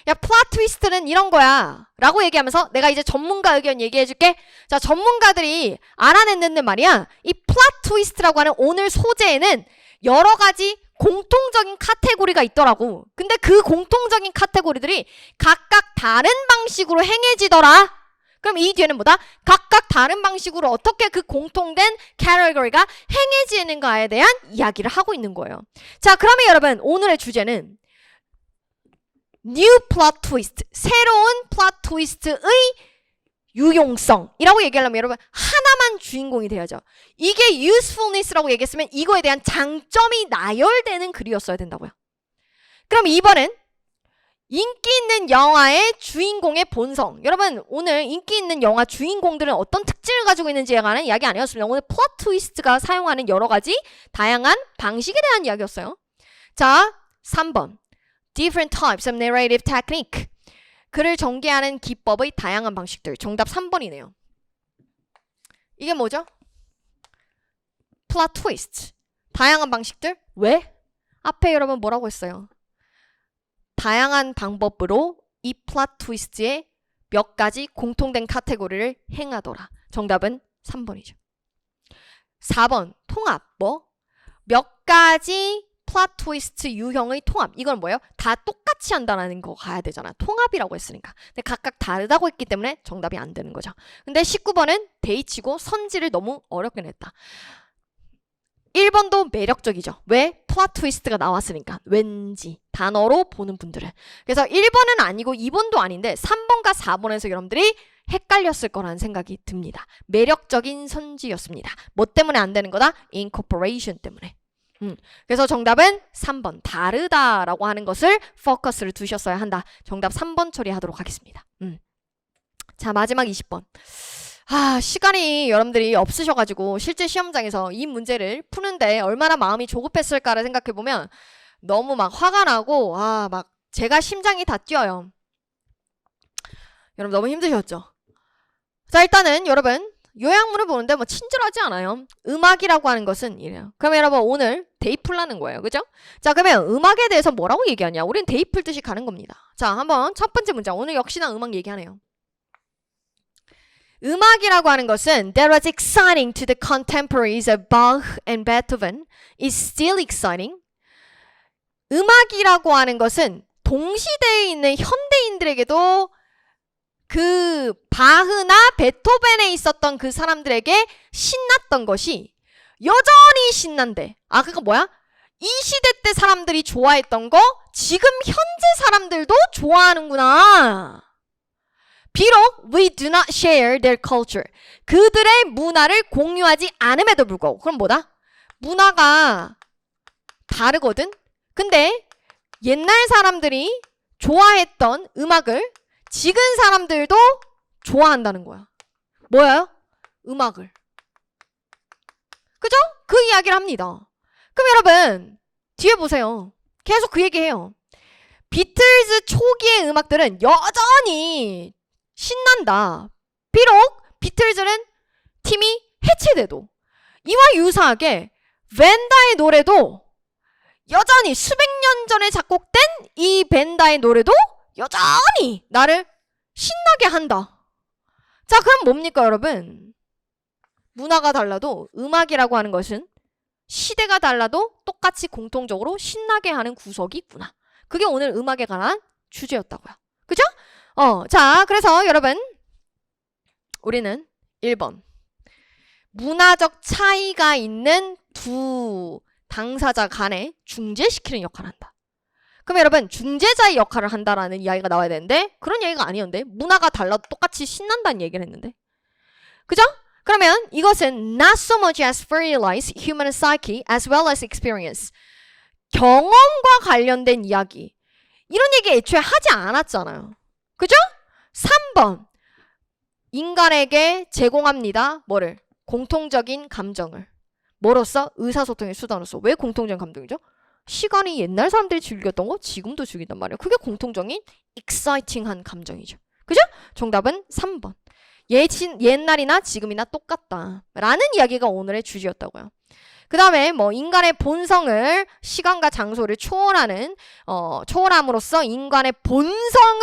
야, 플롯 트위스트는 이런 거야 라고 얘기하면서 내가 이제 전문가 의견 얘기해 줄게. 자, 전문가들이 알아냈는데 말이야, 이 플롯 트위스트라고 하는 오늘 소재에는 여러 가지 공통적인 카테고리가 있더라고. 근데 그 공통적인 카테고리들이 각각 다른 방식으로 행해지더라. 그럼 이 뒤에는 뭐다? 각각 다른 방식으로 어떻게 그 공통된 캐러거리가 행해지는가에 대한 이야기를 하고 있는 거예요. 자, 그러면 여러분 오늘의 주제는 New Plot Twist, 새로운 플롯 트위스트의 유용성이라고 얘기하려면 여러분 하나만 주인공이 돼야죠. 이게 usefulness라고 얘기했으면 이거에 대한 장점이 나열되는 글이었어야 된다고요. 그럼 2번은 인기 있는 영화의 주인공의 본성. 여러분 오늘 인기 있는 영화 주인공들은 어떤 특징을 가지고 있는지에 관한 이야기 아니었습니다. 오늘 플롯 트위스트가 사용하는 여러 가지 다양한 방식에 대한 이야기였어요. 자, 3번 Different types of narrative technique. 글을 전개하는 기법의 다양한 방식들. 정답 3번이네요. 이게 뭐죠? 플롯 트위스트. 다양한 방식들? 왜? 앞에 여러분 뭐라고 했어요? 다양한 방법으로 이 플롯 트위스트의 몇 가지 공통된 카테고리를 행하더라. 정답은 3번이죠. 4번 통합. 뭐? 몇 가지 플롯 트위스트 유형의 통합. 이건 뭐예요? 다 똑같이 한다는 거 가야 되잖아. 통합이라고 했으니까. 근데 각각 다르다고 했기 때문에 정답이 안 되는 거죠. 근데 19번은 데이치고 선지를 너무 어렵게 냈다. 1번도 매력적이죠. 왜? 플롯 트위스트가 나왔으니까. 왠지 단어로 보는 분들은. 그래서 1번은 아니고 2번도 아닌데 3번과 4번에서 여러분들이 헷갈렸을 거라는 생각이 듭니다. 매력적인 선지였습니다. 뭐 때문에 안 되는 거다? incorporation 때문에. 그래서 정답은 3번 다르다라고 하는 것을 포커스를 두셨어야 한다. 정답 3번 처리하도록 하겠습니다. 자, 마지막 20번. 시간이 여러분들이 없으셔가지고 실제 시험장에서 이 문제를 푸는데 얼마나 마음이 조급했을까를 생각해보면 너무 막 화가 나고 막 제가 심장이 다 뛰어요. 여러분 너무 힘드셨죠? 자, 일단은 여러분 요약문을 보는데 뭐 친절하지 않아요. 음악이라고 하는 것은 이래요. 그러면 여러분 오늘 데이 풀라는 거예요. 그죠? 자, 그러면 음악에 대해서 뭐라고 얘기하냐? 우린 데이 풀듯이 가는 겁니다. 자, 한번 첫 번째 문장. 오늘 역시나 음악 얘기하네요. 음악이라고 하는 것은 That was exciting to the contemporaries of Bach and Beethoven is still exciting. 음악이라고 하는 것은 동시대에 있는 현대인들에게도 그 바흐나 베토벤에 있었던 그 사람들에게 신났던 것이 여전히 신난데. 그거 뭐야? 이 시대 때 사람들이 좋아했던 거 지금 현재 사람들도 좋아하는구나. 비록 we do not share their culture. 그들의 문화를 공유하지 않음에도 불구하고. 그럼 뭐다? 문화가 다르거든? 근데 옛날 사람들이 좋아했던 음악을 지금 사람들도 좋아한다는 거야. 뭐예요? 음악을. 그죠? 그 이야기를 합니다. 그럼 여러분 뒤에 보세요. 계속 그 얘기해요. 비틀즈 초기의 음악들은 여전히 신난다. 비록 비틀즈는 팀이 해체돼도 이와 유사하게 밴다의 노래도 여전히 수백 년 전에 작곡된 이 밴다의 노래도 여전히 나를 신나게 한다. 자, 그럼 뭡니까 여러분? 문화가 달라도 음악이라고 하는 것은 시대가 달라도 똑같이 공통적으로 신나게 하는 구석이 있구나. 그게 오늘 음악에 관한 주제였다고요. 그죠? 자, 그래서 여러분 우리는 1번 문화적 차이가 있는 두 당사자 간에 중재시키는 역할을 한다. 그럼 여러분 중재자의 역할을 한다라는 이야기가 나와야 되는데 그런 얘기가 아니었는데 문화가 달라도 똑같이 신난다는 얘기를 했는데. 그죠? 그러면 이것은 not so much as fertilize human psyche as well as experience. 경험과 관련된 이야기. 이런 얘기 애초에 하지 않았잖아요. 그죠? 3번. 인간에게 제공합니다. 뭐를? 공통적인 감정을. 뭐로써? 의사소통의 수단으로서. 왜 공통적인 감정이죠? 시간이 옛날 사람들이 즐겼던 거 지금도 즐긴단 말이에요. 그게 공통적인 exciting한 감정이죠. 그죠? 정답은 3번. 옛날이나 지금이나 똑같다. 라는 이야기가 오늘의 주제였다고요. 그 다음에 뭐 인간의 본성을 시간과 장소를 초월함으로써 인간의 본성을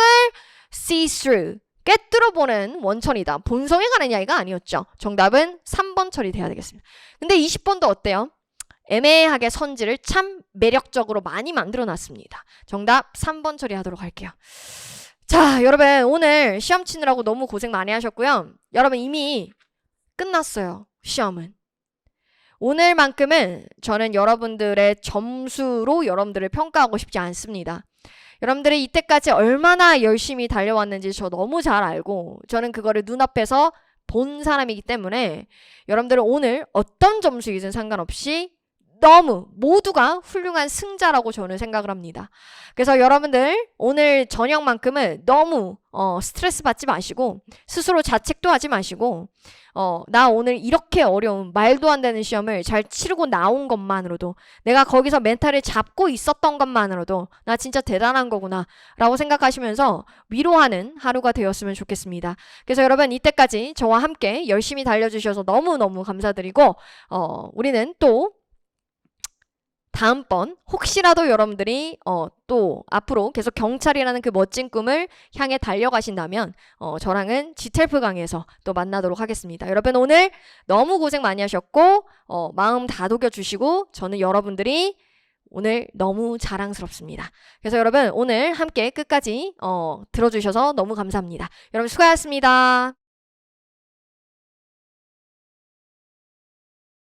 see through, 꿰뚫어보는 원천이다. 본성에 관한 이야기가 아니었죠. 정답은 3번 처리돼야 되겠습니다. 근데 20번도 어때요? 애매하게 선지를 참 매력적으로 많이 만들어놨습니다. 정답 3번 처리하도록 할게요. 자, 여러분 오늘 시험 치느라고 너무 고생 많이 하셨고요. 여러분 이미 끝났어요. 시험은. 오늘만큼은 저는 여러분들의 점수로 여러분들을 평가하고 싶지 않습니다. 여러분들이 이때까지 얼마나 열심히 달려왔는지 저 너무 잘 알고 저는 그거를 눈앞에서 본 사람이기 때문에 여러분들은 오늘 어떤 점수이든 상관없이 너무 모두가 훌륭한 승자라고 저는 생각을 합니다. 그래서 여러분들 오늘 저녁만큼은 너무 스트레스 받지 마시고 스스로 자책도 하지 마시고 나 오늘 이렇게 어려운 말도 안 되는 시험을 잘 치르고 나온 것만으로도 내가 거기서 멘탈을 잡고 있었던 것만으로도 나 진짜 대단한 거구나 라고 생각하시면서 위로하는 하루가 되었으면 좋겠습니다. 그래서 여러분 이때까지 저와 함께 열심히 달려주셔서 너무너무 감사드리고 우리는 또 다음번 혹시라도 여러분들이 또 앞으로 계속 경찰이라는 그 멋진 꿈을 향해 달려가신다면 저랑은 지텔프 강의에서 또 만나도록 하겠습니다. 여러분 오늘 너무 고생 많이 하셨고 마음 다독여 주시고 저는 여러분들이 오늘 너무 자랑스럽습니다. 그래서 여러분 오늘 함께 끝까지 들어주셔서 너무 감사합니다. 여러분 수고하셨습니다.